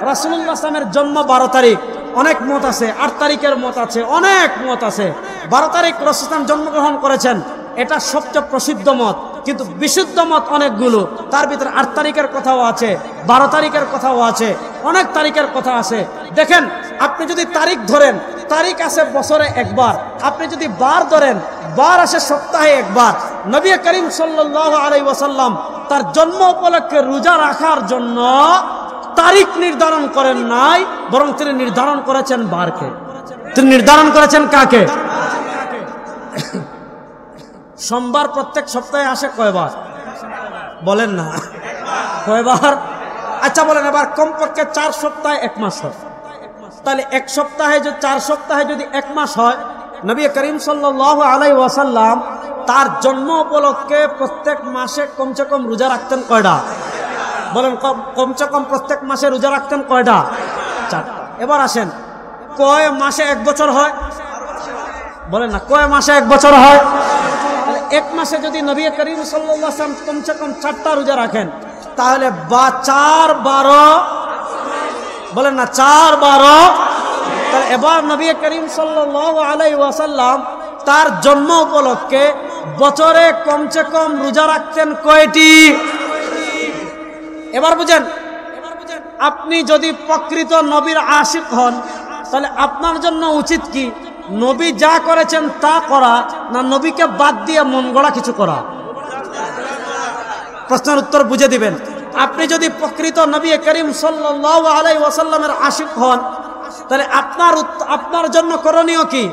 রাসূলুল্লাহ সাল্লামের জন্ম 12 তারিখ, অনেক মত আছে, 8 তারিখের মত আছে, অনেক মত আছে। 12 তারিখ রাসূল জন্মগ্রহণ করেছেন, এটা সবচেয়ে প্রসিদ্ধ মত, কিন্তু বিশুদ্ধ মত অনেকগুলো। তার ভিতরে 8 তারিখের কথাও আছে, 12 তারিখের কথাও আছে, অনেক তারিখের কথা আছে। দেখেন, আপনি যদি তারিখ ধরেন, তারিখ আসে বছরে একবার। আপনি যদি বার ধরেন, বার আসে সপ্তাহে একবার। নবী করিম সাল্লাল্লাহু আলাইহি ওয়াসাল্লাম তার জন্ম উপলক্ষে রোজা রাখার জন্য তারিখ নির্ধারণ করেন নাই, বরং তিনি নির্ধারণ করেছেন বারকে। তিনি নির্ধারণ করেছেন কাকে? সোমবার প্রত্যেক সপ্তাহে আসে কয়বার? বলেন না, কয়বার? আচ্ছা বলেন, এবার কমপক্ষে 4 সপ্তাহে 1 মাস হয়। তাহলে 1 সপ্তাহে যদি 4 সপ্তাহে যদি 1 মাস হয়, নবী করিম সাল্লাল্লাহু আলাইহি ওয়াসাল্লাম তার জন্ম উপলক্ষে প্রত্যেক মাসে কমসে কম রোজা রাখতেন কয়টা? বলেন, কমসে কম প্রত্যেক মাসে রোজা রাখতেন কয়টা? 4। এবার আসেন, কয় মাসে 1 বছর হয়? বলেন না, কয় মাসে 1 বছর হয়? 1 মাসে যদি নবী করিম সাল্লাল্লাহু আলাইহি ওয়াসাল্লাম কমসে কম 4টা রোজা রাখেন, তাহলে 4 12, বলেন না 4 12। তাহলে এবার নবী করিম সাল্লাল্লাহু আলাইহি ওয়াসাল্লাম তার জন্ম উপলক্ষে বছরে কমসে কম রোজা রাখতেন কয়টি? এবার বুঝেন, আপনি যদি প্রকৃত নবীর আশিক হন, তাহলে আপনার জন্য উচিত কি? নবী যা করেছেন তা করা, না নবীকে বাদ দিয়ে মন গড়া কিছু করা? প্রশ্নের উত্তর বুঝে দিবেন। আপনি যদি প্রকৃত নবী করিম সাল্লাল্লাহু আলাইহি ওয়াসাল্লামের আশিক হন, তাহলে আপনার জন্য করণীয় কি?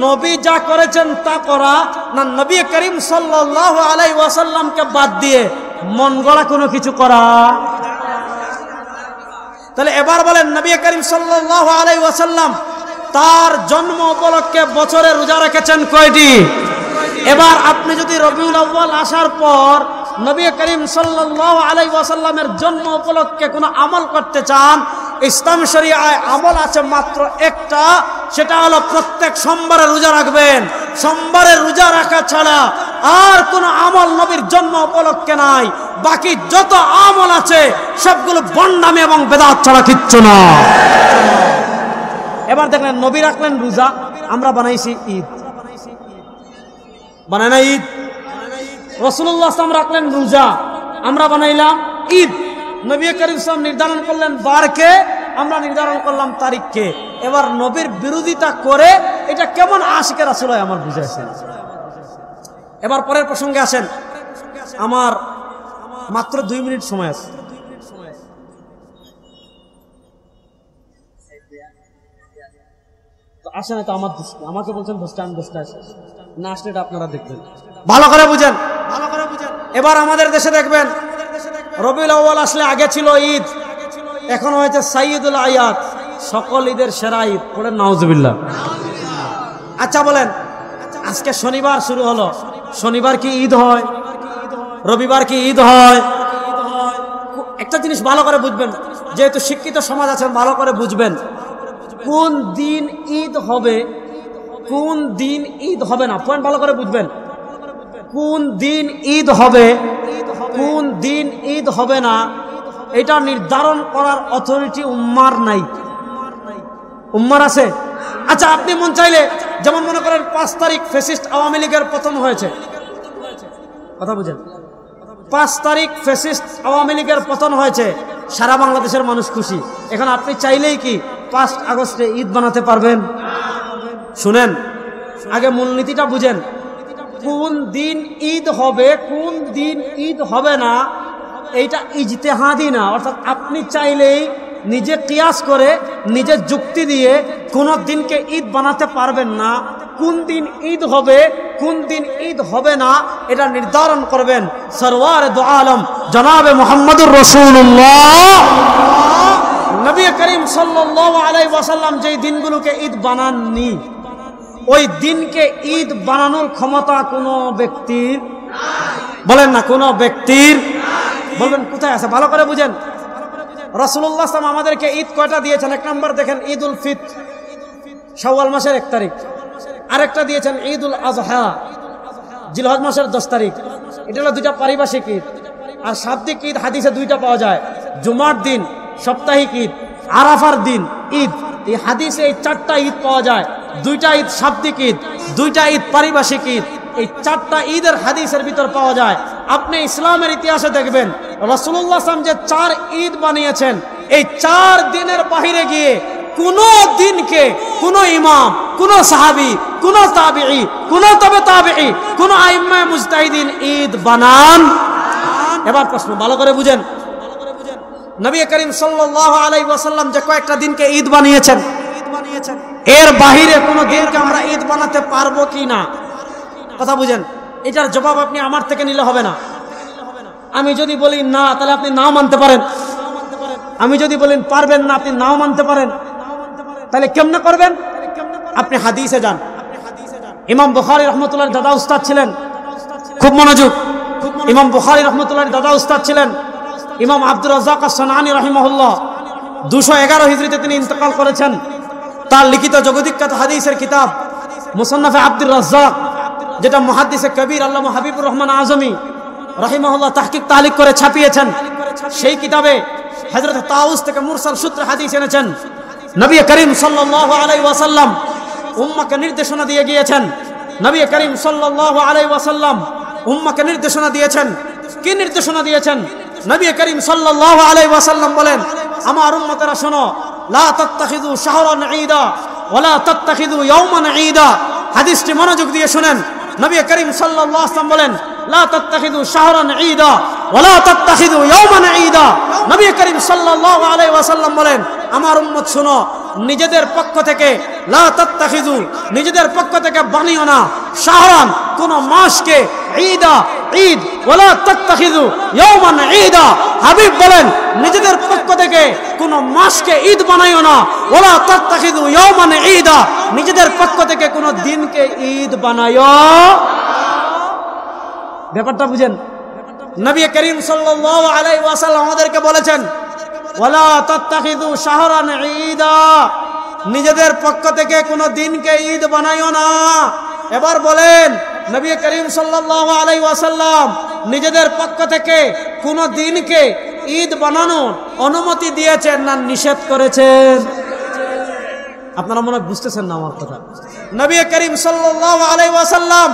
নবী যা করেছেন তা করা, না নবী করিম সাল্লাল্লাহু আলাইহি ওয়াসাল্লামকে বাদ দিয়ে মন গড়া কোনো কিছু করা? তাহলে এবার বলেন, নবী করিম সাল্লাল্লাহু আলাইহি ওয়াসাল্লাম তার জন্ম উপলক্ষে বছরে রোজা রেখেছেন কয়টি? এবার আপনি যদি রবিউল আউয়াল আসার পর নবী করিম সাল্লাল্লাহু আলাইহি ওয়াসাল্লামের জন্ম উপলক্ষে কোনো আমল করতে চান, ইসলাম শরীআয় আমল আছে মাত্র একটা, সেটা হলো প্রত্যেক সোমবারে রোজা রাখবেন। সোমবারে রোজা রাখা ছাড়া আর কোনো আমল নবীর জন্ম উপলক্ষে নাই। বাকি যত আমল আছে সবগুলো ভণ্ডামি এবং বেদাত ছাড়া কিচ্ছু না। এবার দেখলেন, নবী রাখলেন রোজা, আমরা বানাইছি ঈদ। বানাই না ঈদ? রাসূলুল্লাহ সাল্লাল্লাহু আলাইহি ওয়াসাল্লাম রাখলেন রোজা, আমরা বানাইলাম ঈদ। নবী করিম সাল্লাল্লাহু আলাইহি ওয়াসাল্লাম নির্ধারণ করলেন বারকে, আমরা নির্ধারণ করলাম তারিখকে। এবার নবীর বিরোধিতা করে এটা কেমন আশিকে রাসূল হয় আমার বুঝাইছে। এবার পরের প্রসঙ্গে আসেন, আমার মাত্র 2 মিনিট সময় আছে। তো আসেন, তো আমার দোষ, আমাকে বলছেন দোষটা, আমি দোষটা না আসলে এটা আপনারা দেখবেন। ভালো করে বুঝেন, ভালো করে বুঝেন। এবার আমাদের দেশে দেখবেন, রবিউল আউয়াল আসলে আগে ছিল ঈদ, এখন হয়েছে সাইয়্যিদুল আয়াত, সকল ঈদের সেরা ঈদ। পড়েন নাউজুবিল্লাহ। আচ্ছা বলেন, আজকে শনিবার শুরু হলো, শনিবার কি ঈদ হয়? রবিবার কি ঈদ হয়? একটা জিনিস ভালো করে বুঝবেন, যেহেতু শিক্ষিত সমাজ আছেন, ভালো করে বুঝবেন, কোন দিন ঈদ হবে, কোন দিন ঈদ হবে না। পয়েন্ট ভালো করে বুঝবেন, কোন দিন ঈদ হবে, কোন দিন ঈদ হবে না, এটা নির্ধারণ করার অথরিটি উম্মার নাই। উম্মার আছে? আচ্ছা, আপনি মন চাইলে, যেমন মনে করেন 5 তারিখ ফ্যাসিস্ট আওয়ামী লীগের পতন হয়েছে, কথা বুঝেন, 5 তারিখ ফ্যাসিস্ট আওয়ামী লীগের পতন হয়েছে, সারা বাংলাদেশের মানুষ খুশি। এখন আপনি চাইলেই কি 5 আগস্টে ঈদ বানাতে পারবেন? শুনেন, আগে মূলনীতিটা বুঝেন, কোন দিন ঈদ হবে, কোন দিন ঈদ হবে না, এইটা ইজতিহাদি না। অর্থাৎ আপনি চাইলেই নিজে কিয়াস করে, নিজে যুক্তি দিয়ে কোন দিনকে ঈদ বানাতে পারবেন না, কোন দিন ঈদ হবে কোন দিন ঈদ হবে না এটা নির্ধারণ করবেন সরওয়ার দু আলম জনাবে মুহাম্মদুর রাসূলুল্লাহ নবী করিম সাল্লাল্লাহু আলাইহি ওয়াসাল্লাম যেই দিনগুলোকে ঈদ বানাননি ওই দিনকে ঈদ বানানোর ক্ষমতা কোনো ব্যক্তির বলেন না কোনো ব্যক্তির বলবেন কোথায় আছে ভালো করে বুঝেন রাসূলুল্লাহ সাল্লাল্লাহু আলাইহি ওয়াসাল্লাম আমাদেরকে ঈদ কয়টা দিয়েছেন এক নাম্বার দেখেন ঈদুল ফিতর শাওয়াল মাসের 1 তারিখ আরেকটা দিয়েছেন ঈদুল আযহা জিলহজ মাসের 10 তারিখ এটা হলো দুইটা পারিভাষিক ঈদ আর শাব্দিক ঈদ হাদিসে দুইটা পাওয়া যায় জুমার দিন সাপ্তাহিক ঈদ আরাফার দিন ঈদ এই হাদিসে এই চারটা ঈদ পাওয়া যায় দুইটা ঈদ শাব্দিক ঈদ দুইটা ঈদ পারিভাষিক ঈদ এই চারটা ঈদের হাদিসের ভিতর পাওয়া যায় আপনি ইসলামের ইতিহাসে দেখবেন রাসূলুল্লাহ সাল্লাল্লাহু আলাইহি ওয়াসাল্লাম যে 4 ঈদ বানিয়েছেন এই 4 দিনের বাইরে গিয়ে কোন দিনকে কোন ইমাম কোন সাহাবী কোন তাবিঈ কোন তবে তাবিঈ কোন আইম্মায়ে মুজতাহিদিন ঈদ বানান এবার প্রশ্ন ভালো করে বুঝেন নবী করিম সাল্লাল্লাহু আলাইহি ওয়াসাল্লাম যে কয়েকটা দিনকে ঈদ বানিয়েছেন এর বাইরে কোন দিনকে আমরা ঈদ বানাতে পারবো কি না কথা বুঝেন এটার জবাব আপনি আমার থেকে নিলে হবে না আমি যদি বলি না তাহলে আপনি নাও মানতে পারেন আমি যদি বলেন পারবেন না আপনি নাও মানতে পারেন তাহলে কেমনে করবেন আপনি হাদিসে যান ইমাম বুখারী রাহমাতুল্লাহর দাদা উস্তাদ ছিলেন খুব মনোযোগ ইমাম বুখারী রাহমাতুল্লাহর দাদা উস্তাদ ছিলেন ইমাম আব্দুর রাজ্জাক আস-সানানী রাহিমাহুল্লাহ 211 হিজরিতে তিনি ইন্তেকাল করেছেন তার লিখিত জগদ্বিখ্যাত হাদিসের কিতাব মুসান্নাফে আব্দুর রাজ্জাক যেটা মুহাদ্দিসে কবির আল্লামা হাবিবুর রহমান আজমি রাহিমাহুল্লাহ তাহকিক তালিক করে ছাপিয়েছেন সেই কিতাবে হযরত তাউস থেকে মুরসাল সূত্রে হাদিস এনেছেন নবী করিম সাল্লাল্লাহু আলাইহি ওয়াসাল্লাম উম্মাহকে নির্দেশনা দিয়ে গিয়েছেন নবী করিম সাল্লাল্লাহু আলাইহি ওয়াসাল্লাম উম্মাহকে নির্দেশনা দিয়েছেন কি নির্দেশনা দিয়েছেন নবী করিম সাল্লাল্লাহু আলাইহি ওয়াসাল্লাম বলেন আমার উম্মতেরা শোনো লা তাত্তাখিযু শাহরান ঈদা ওয়ালা তাত্তাখিযু ইয়াওমান ঈদা হাদিসটি মনোযোগ দিয়ে শুনেন নবী করিম সাল্লাল্লাহু আলাইহি ওয়াসাল্লাম বলেন লা তাত্তাখিযু শাহরান ঈদা ওয়ালা তাত্তাখিযু ইয়াওমান ঈদা নবী করিম সাল্লাল্লাহু আলাইহি ওয়াসাল্লাম বলেন আমার উম্মত শোনো নিজেদের পক্ষ থেকে লা তাত্তাখিযু নিজেদের পক্ষ থেকে বানিও না শাহরান কোন মাসকে ঈদা ঈদ ওয়ালা তাত্তাখিযু ইয়াওমান ঈদা হাবিব বলেন নিজেদের পক্ষ থেকে কোন মাসকে ঈদ বানাইও না ওয়ালা তাত্তাখিযু ইয়াওমান ঈদা নিজেদের পক্ষ থেকে কোন দিনকে ঈদ বানায়ো ব্যাপারটা বুঝেন নবী করিম সাল্লাল্লাহু আলাইহি ওয়াসাল্লাম আমাদেরকে বলেছেন ওয়ালা তাত্তাখিযু শাহরান ঈদা নিজেদের পক্ষ থেকে কোন দিনকে ঈদ বানাইও না এবার বলেন নবী করিম সাল্লাল্লাহু আলাইহি ওয়াসাল্লাম নিজেদের পক্ষ থেকে কোন দিনকে ঈদ বানানোর অনুমতি দিয়েছেন না নিষেধ করেছেন আপনারা মনে বুঝতেছেন না আমার কথা নবী করিম সাল্লাল্লাহু আলাইহি ওয়াসাল্লাম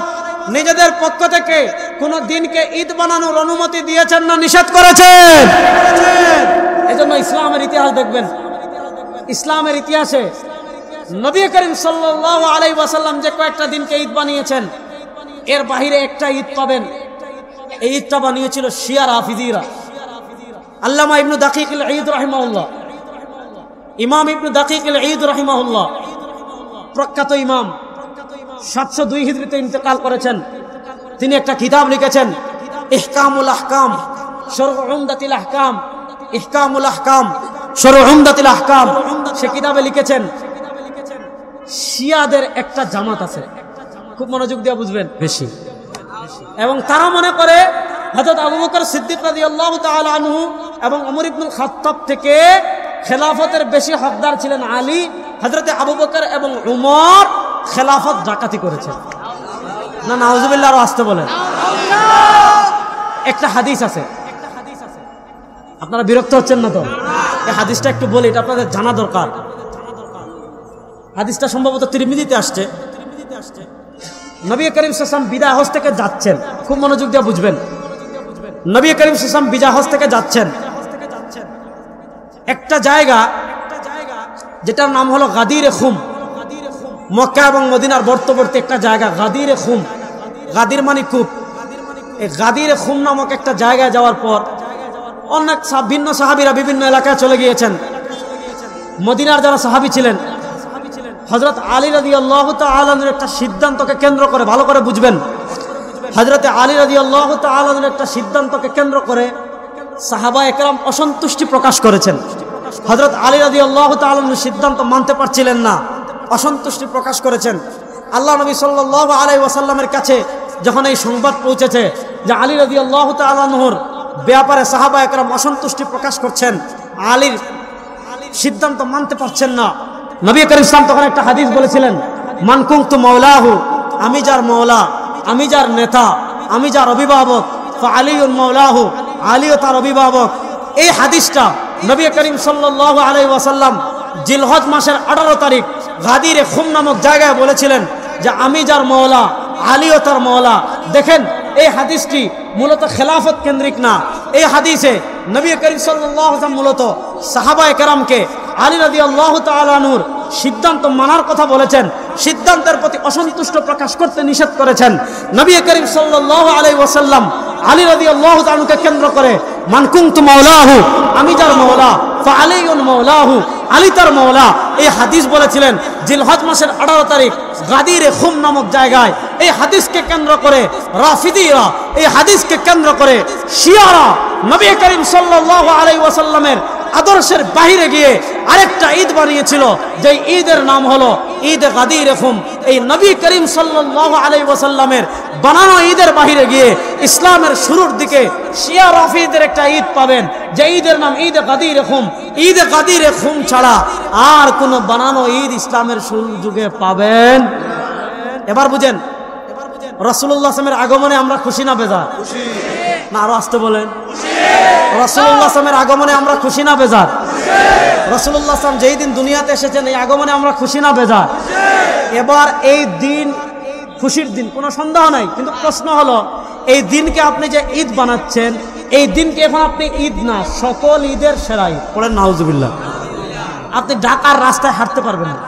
নিজেদের পক্ষ থেকে কোন দিনকে ঈদ বানানোর অনুমতি দিয়েছেন না নিষেধ করেছেন এজন্য ইসলামের ইতিহাস দেখবেন ইসলামের ইতিহাসে নবী করিম সাল্লাল্লাহু আলাইহি ওয়াসাল্লাম যে কয়েকটা দিনকে ঈদ বানিয়েছেন এর বাইরে একটা ঈদ পাবেন এই ঈদটা বানিয়েছিল শিয়া রাফিদিরা আল্লামা ইবনে দাকিক আল ঈদ রাহিমাহুল্লাহ ইমাম ইবনে দাকিক আল ঈদ রাহিমাহুল্লাহ প্রখ্যাত ইমাম 702 হিজরিতে ইন্তেকাল করেছেন তিনি একটা কিতাব লিখেছেন ইহকামুল আহকাম শরউ উমদাতিল আহকাম ইহকামুল আহকাম শরউ উমদাতিল আহকাম সে কিতাবে লিখেছেন শিয়াদের একটা জামাত আছে খুব মনোযোগ দিয়ে বুঝবেন বেশি এবং তারা মনে করে হযরত আবু বকর সিদ্দিক রাদিয়াল্লাহু তাআলা আনহু এবং ওমর ইবনুল খাত্তাব থেকে খেলাফতের বেশি হকদার ছিলেন আলী হযরত আবু বকর এবং উমর খেলাফত ডাকাতি করেছেন না নাউজুবিল্লাহ আরো আসতে বলেন একটা হাদিস আছে আপনারা বিরক্ত হচ্ছেন না তো এই হাদিসটা একটু বলি এটা আপনাদের জানা দরকার হাদিসটা সম্ভবত তিরমিজিতে আসছে নবী করিম সাল্লাল্লাহু আলাইহি ওয়াসাল্লাম বিদায় হজ থেকে যাচ্ছেন খুব মনোযোগ দিয়ে বুঝবেন নবী করিম সাল্লাল্লাহু আলাইহি ওয়াসাল্লাম বিদায় হজ থেকে যাচ্ছেন একটা জায়গা যেটার নাম হলো গাদিরে খুম মক্কা এবং মদিনার বর্তবর্তী একটা জায়গা গাদিরে খুম গাদির মানে কূপ এই গাদিরে খুম নামক একটা জায়গায় যাওয়ার পর অনেক ভিন্ন সাহাবীরা বিভিন্ন এলাকায় চলে গিয়েছেন মদিনার যারা সাহাবী ছিলেন হযরত আলী রাদিয়াল্লাহু তাআলা আনহুর একটা সিদ্ধান্তকে কেন্দ্র করে, ভালো করে বুঝবেন, হযরত আলী রাদিয়াল্লাহু তাআলা আনহুর একটা সিদ্ধান্তকে কেন্দ্র করে সাহাবায়ে কেরাম অসন্তুষ্টি প্রকাশ করেছেন। হযরত আলী রাদিয়াল্লাহু তাআলা আনহু সিদ্ধান্ত মানতে পারছিলেন না, অসন্তুষ্টি প্রকাশ করেছেন। আল্লাহ নবী সাল্লাল্লাহু আলাইহি ওয়াসাল্লামের কাছে যখন এই সংবাদ পৌঁছেছে যে আলী রাদিয়াল্লাহু তাআলা আনহুর ব্যাপারে সাহাবায়ে কেরাম অসন্তুষ্টি প্রকাশ করছেন, আলীর সিদ্ধান্ত মানতে পারছেন না, নবী করিম সাল্লাল্লাহু আলাইহি ওয়াসাল্লাম তখন একটা হাদিস বলেছিলেন, মান কুনতু মাওলাহু, আমি যার মাওলা, আমি যার নেতা, আমি যার অভিভাবক, ফা আলীউন মাওলাহু, আলীও তার অভিভাবক। এই হাদিসটা নবী করিম সাল্লাল্লাহু আলাইহি ওয়াসাল্লাম জিলহজ মাসের 18 তারিখ গাদিরে খুম নামক জায়গায় বলেছিলেন যে আমি যার মাওলা, আলীও তার মাওলা। দেখেন এই হাদিসটি মূলত খেলাফত কেন্দ্রিক না, এই হাদিসে নবী করিম সাল্লাল্লাহু আলাইহি ওয়াসাল্লাম মূলত সাহাবায়ে কেরামকে আলী রাদিয়াল্লাহু তাআলা আনহুর সিদ্ধান্ত মানার কথা বলেছেন, সিদ্ধান্তের প্রতি অসন্তুষ্ট প্রকাশ করতে নিষেধ করেছেন। নবী করিম সাল্লাল্লাহু আলাইহি ওয়াসাল্লাম আলী রাদিয়াল্লাহু তাআলা আনহুকে কেন্দ্র করে মান কুনতু মাওলাহু, আমি যার মাওলা, ফা আলীউন মাওলাহু, আলী তার মাওলা, এই হাদিস বলেছিলেন জিলহজ মাসের 18 তারিখ গাদিরে খুম নামক জায়গায়। এই হাদিসকে কেন্দ্র করে রাফিদিরা, এই হাদিসকে কেন্দ্র করে শিয়ারা নবী করিম সাল্লাল্লাহু আলাইহি ওয়াসাল্লামের আদর্শের বাহিরে গিয়ে আরেকটা ঈদ বানিয়েছিল, যে ঈদের নাম হলো ঈদ গাদিরে খুম। এই নবী করিম সাল্লাল্লাহু আলাইহি ওয়াসাল্লামের বানানো ঈদের বাহিরে গিয়ে ইসলামের শুরুর দিকে শিয়া রাফিদের একটা ঈদ পাবেন, যে ঈদের নাম ঈদ গাদিরে খুম। ঈদ গাদিরে খুম ছাড়া আর কোন বানানো ঈদ ইসলামের শুরুর যুগে পাবেন? এবার বুঝেন, রাসূলুল্লাহ সাল্লাল্লাহু আলাইহি ওয়াসাল্লামের আগমনে আমরা খুশি না বেজার? না আরো আসতে বলেন। রাসূলুল্লাহ সাল্লাল্লাহু আলাইহি ওয়াসাল্লামের আগমনে আমরা খুশি না বেজার? রাসূলুল্লাহ সাল্লাল্লাহু আলাইহি ওয়াসাল্লাম যেই দিন দুনিয়াতে এসেছেন এই আগমনে আমরা খুশি না বেজার? এবার এই দিন খুশির দিন, কোনো সন্দেহ নাই, কিন্তু প্রশ্ন হলো এই দিনকে আপনি যে ঈদ বানাচ্ছেন, এই দিনকে এখন আপনি ঈদ না, সকল ঈদের সেরা ঈদ। পড়েন নাউজুবিল্লাহ। আপনি ঢাকার রাস্তায় হাঁটতে পারবেন না,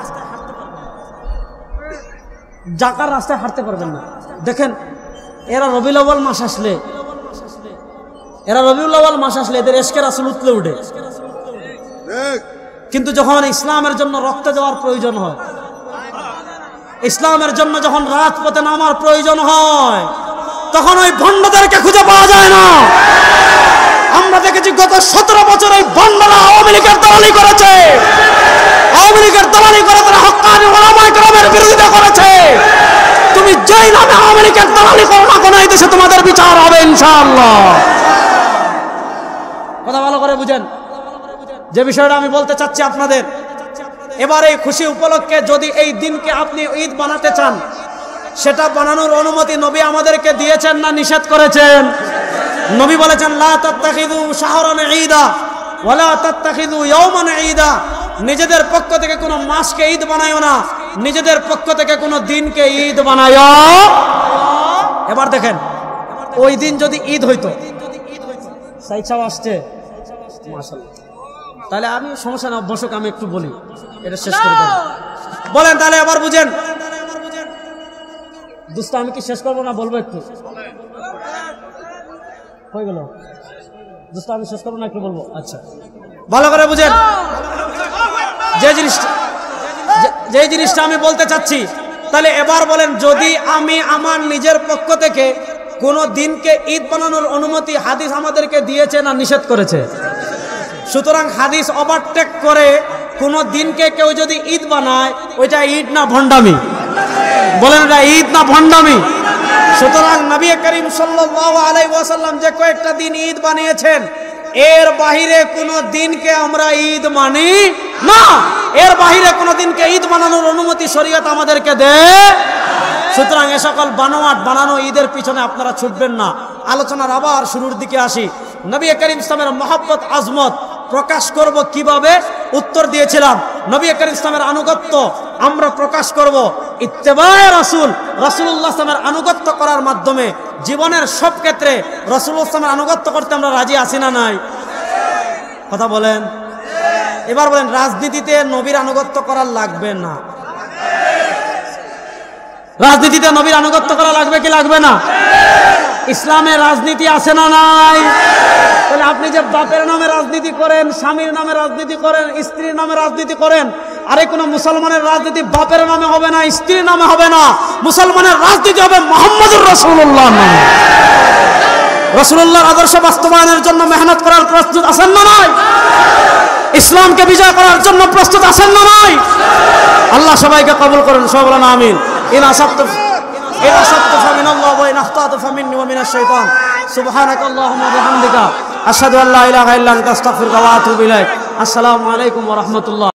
ঢাকার রাস্তায় হাঁটতে পারবেন না। দেখেন এরা রবিউল আউয়াল মাস আসলে, এদের ইশকে রাসূল উতলে উঠে, কিন্তু যখন ইসলামের জন্য রক্ত দেওয়ার প্রয়োজন হয়, ইসলামের জন্য যখন রাজপথে নামার প্রয়োজন হয়, তখন ওই ভণ্ডদেরকে খুঁজে পাওয়া যায় না। আমরা দেখেছি গত 17 বছর ওই ভণ্ডরা আওয়ামী লীগের দলালি করেছে, আওয়ামী লীগের দলালি করে তারা হক্কানি উলামায়ে কেরামের বিরোধিতা করেছে। তুমি যেই নামে আওয়ামী লীগের দলালি করো না কেন, এই দেশে তোমাদের বিচার হবে ইনশাআল্লাহ। কথা ভালো করে বুঝেন যে বিষয়টা আমি বলতে চাচ্ছি আপনাদের। এবার এই খুশি উপলক্ষে যদি এই দিনকে আপনি ঈদ বানাতে চান, সেটা বানানোর অনুমতি নবী আমাদেরকে দিয়েছেন না নিষেধ করেছেন? নবী বলেছেন লা তাত্তাখিযু শাহরান ঈদা ওয়ালা তাত্তাখিযু ইয়াওমান ঈদা, নিজেদের পক্ষ থেকে কোনো মাসকে ঈদ বানায়ো না, নিজেদের পক্ষ থেকে কোনো দিনকে ঈদ বানায়ো। এবার দেখেন ওই দিন যদি ঈদ হইতো, সাইদ সাহেব আসছে মাশাআল্লাহ, তাহলে আমি সমস্যা না, অবশ্যক আমি একটু বলি, এটা শেষ করে দেব। বলেন তাহলে এবার বুঝেন দোস্ত, আমি কি শেষ করবো না বলবো? একটু হয়ে গেল দোস্ত, আমি শেষ করবো না একটু বলবো? আচ্ছা ভালো করে বুঝেন যে জিনিসটা আমি বলতে চাচ্ছি। তাহলে এবার বলেন, যদি আমি আমার নিজের পক্ষ থেকে কোনো দিনকে ঈদ বানানোর অনুমতি হাদিস আমাদেরকে দিয়েছে না নিষেধ করেছে? সুতরাং হাদিস ওভারটেক করে কোনো দিনকে কেউ যদি ঈদ বানায়, ওইটা ঈদ না ভণ্ডামি? বলেন এটা ঈদ না ভণ্ডামি? সুতরাং নবী করিম সাল্লাল্লাহু আলাইহি ওয়াসাল্লাম যে কয়েকটা দিন ঈদ বানিয়েছেন, এর বাহিরে কোনো দিনকে আমরা ঈদ মানি না, এর বাহিরে কোনো দিনকে ঈদ বানানোর অনুমতি শরীয়ত আমাদেরকে দেয়। সুতরাং এ সকল বানোয়াট বানানো ঈদের পিছনে আপনারা ছুটবেন না। আলোচনার আবার শুরুর দিকে আসি। নবী করিম ইসলামের মহব্বত আজমত প্রকাশ করব কিভাবে? উত্তর দিয়েছিলাম, নবী করিম ইসলামের আনুগত্য আমরা প্রকাশ করব ইত্তেবায়ে রাসূল, রাসূলুল্লাহ সাল্লাল্লাহু আলাইহি আনুগত্য করার মাধ্যমে। জীবনের সব ক্ষেত্রে রাসূলুল্লাহ সাল্লাল্লাহু আলাইহি আনুগত্য করতে আমরা রাজি আছি না নাই? কথা বলেন। এবার বলেন, রাজনীতিতে নবীর আনুগত্য করা লাগবে না? রাজনীতিতে নবীর আনুগত্য করা লাগবে কি লাগবে না? ইসলামে রাজনীতি আছে না নাই? তাহলে আপনি যে বাপের নামে রাজনীতি করেন, স্বামীর নামে রাজনীতি করেন, স্ত্রীর নামে রাজনীতি করেন, আরে কোন মুসলমানের রাজনীতি বাপের নামে হবে না, স্ত্রীর নামে হবে না। মুসলমানের রাজনীতি হবে মুহাম্মদুর রাসূলুল্লাহ নামে। রাসূলুল্লাহর আদর্শ বাস্তবায়নের জন্য মেহনত করার প্রস্তুত আছেন না নাই? ইসলামকে বিজয় করার জন্য প্রস্তুত আছেন না নাই? আল্লাহ সবাইকে কবুল করুন, সবাই বলেন আমিন। ইন আসাবতু ফামিনাল্লাহ ওয়া ইন আখতাতু ফামিন্নি ওয়া মিনাশ শাইতান। সুবহানাকাল্লাহুম্মা ওয়া বিহামদিকা আশহাদু আল্লা ইলাহা ইল্লা আনতা আস্তাগফিরুকা ওয়া আতুবু ইলাইক। আসসালামু আলাইকুম ওয়া রাহমাতুল্লাহ।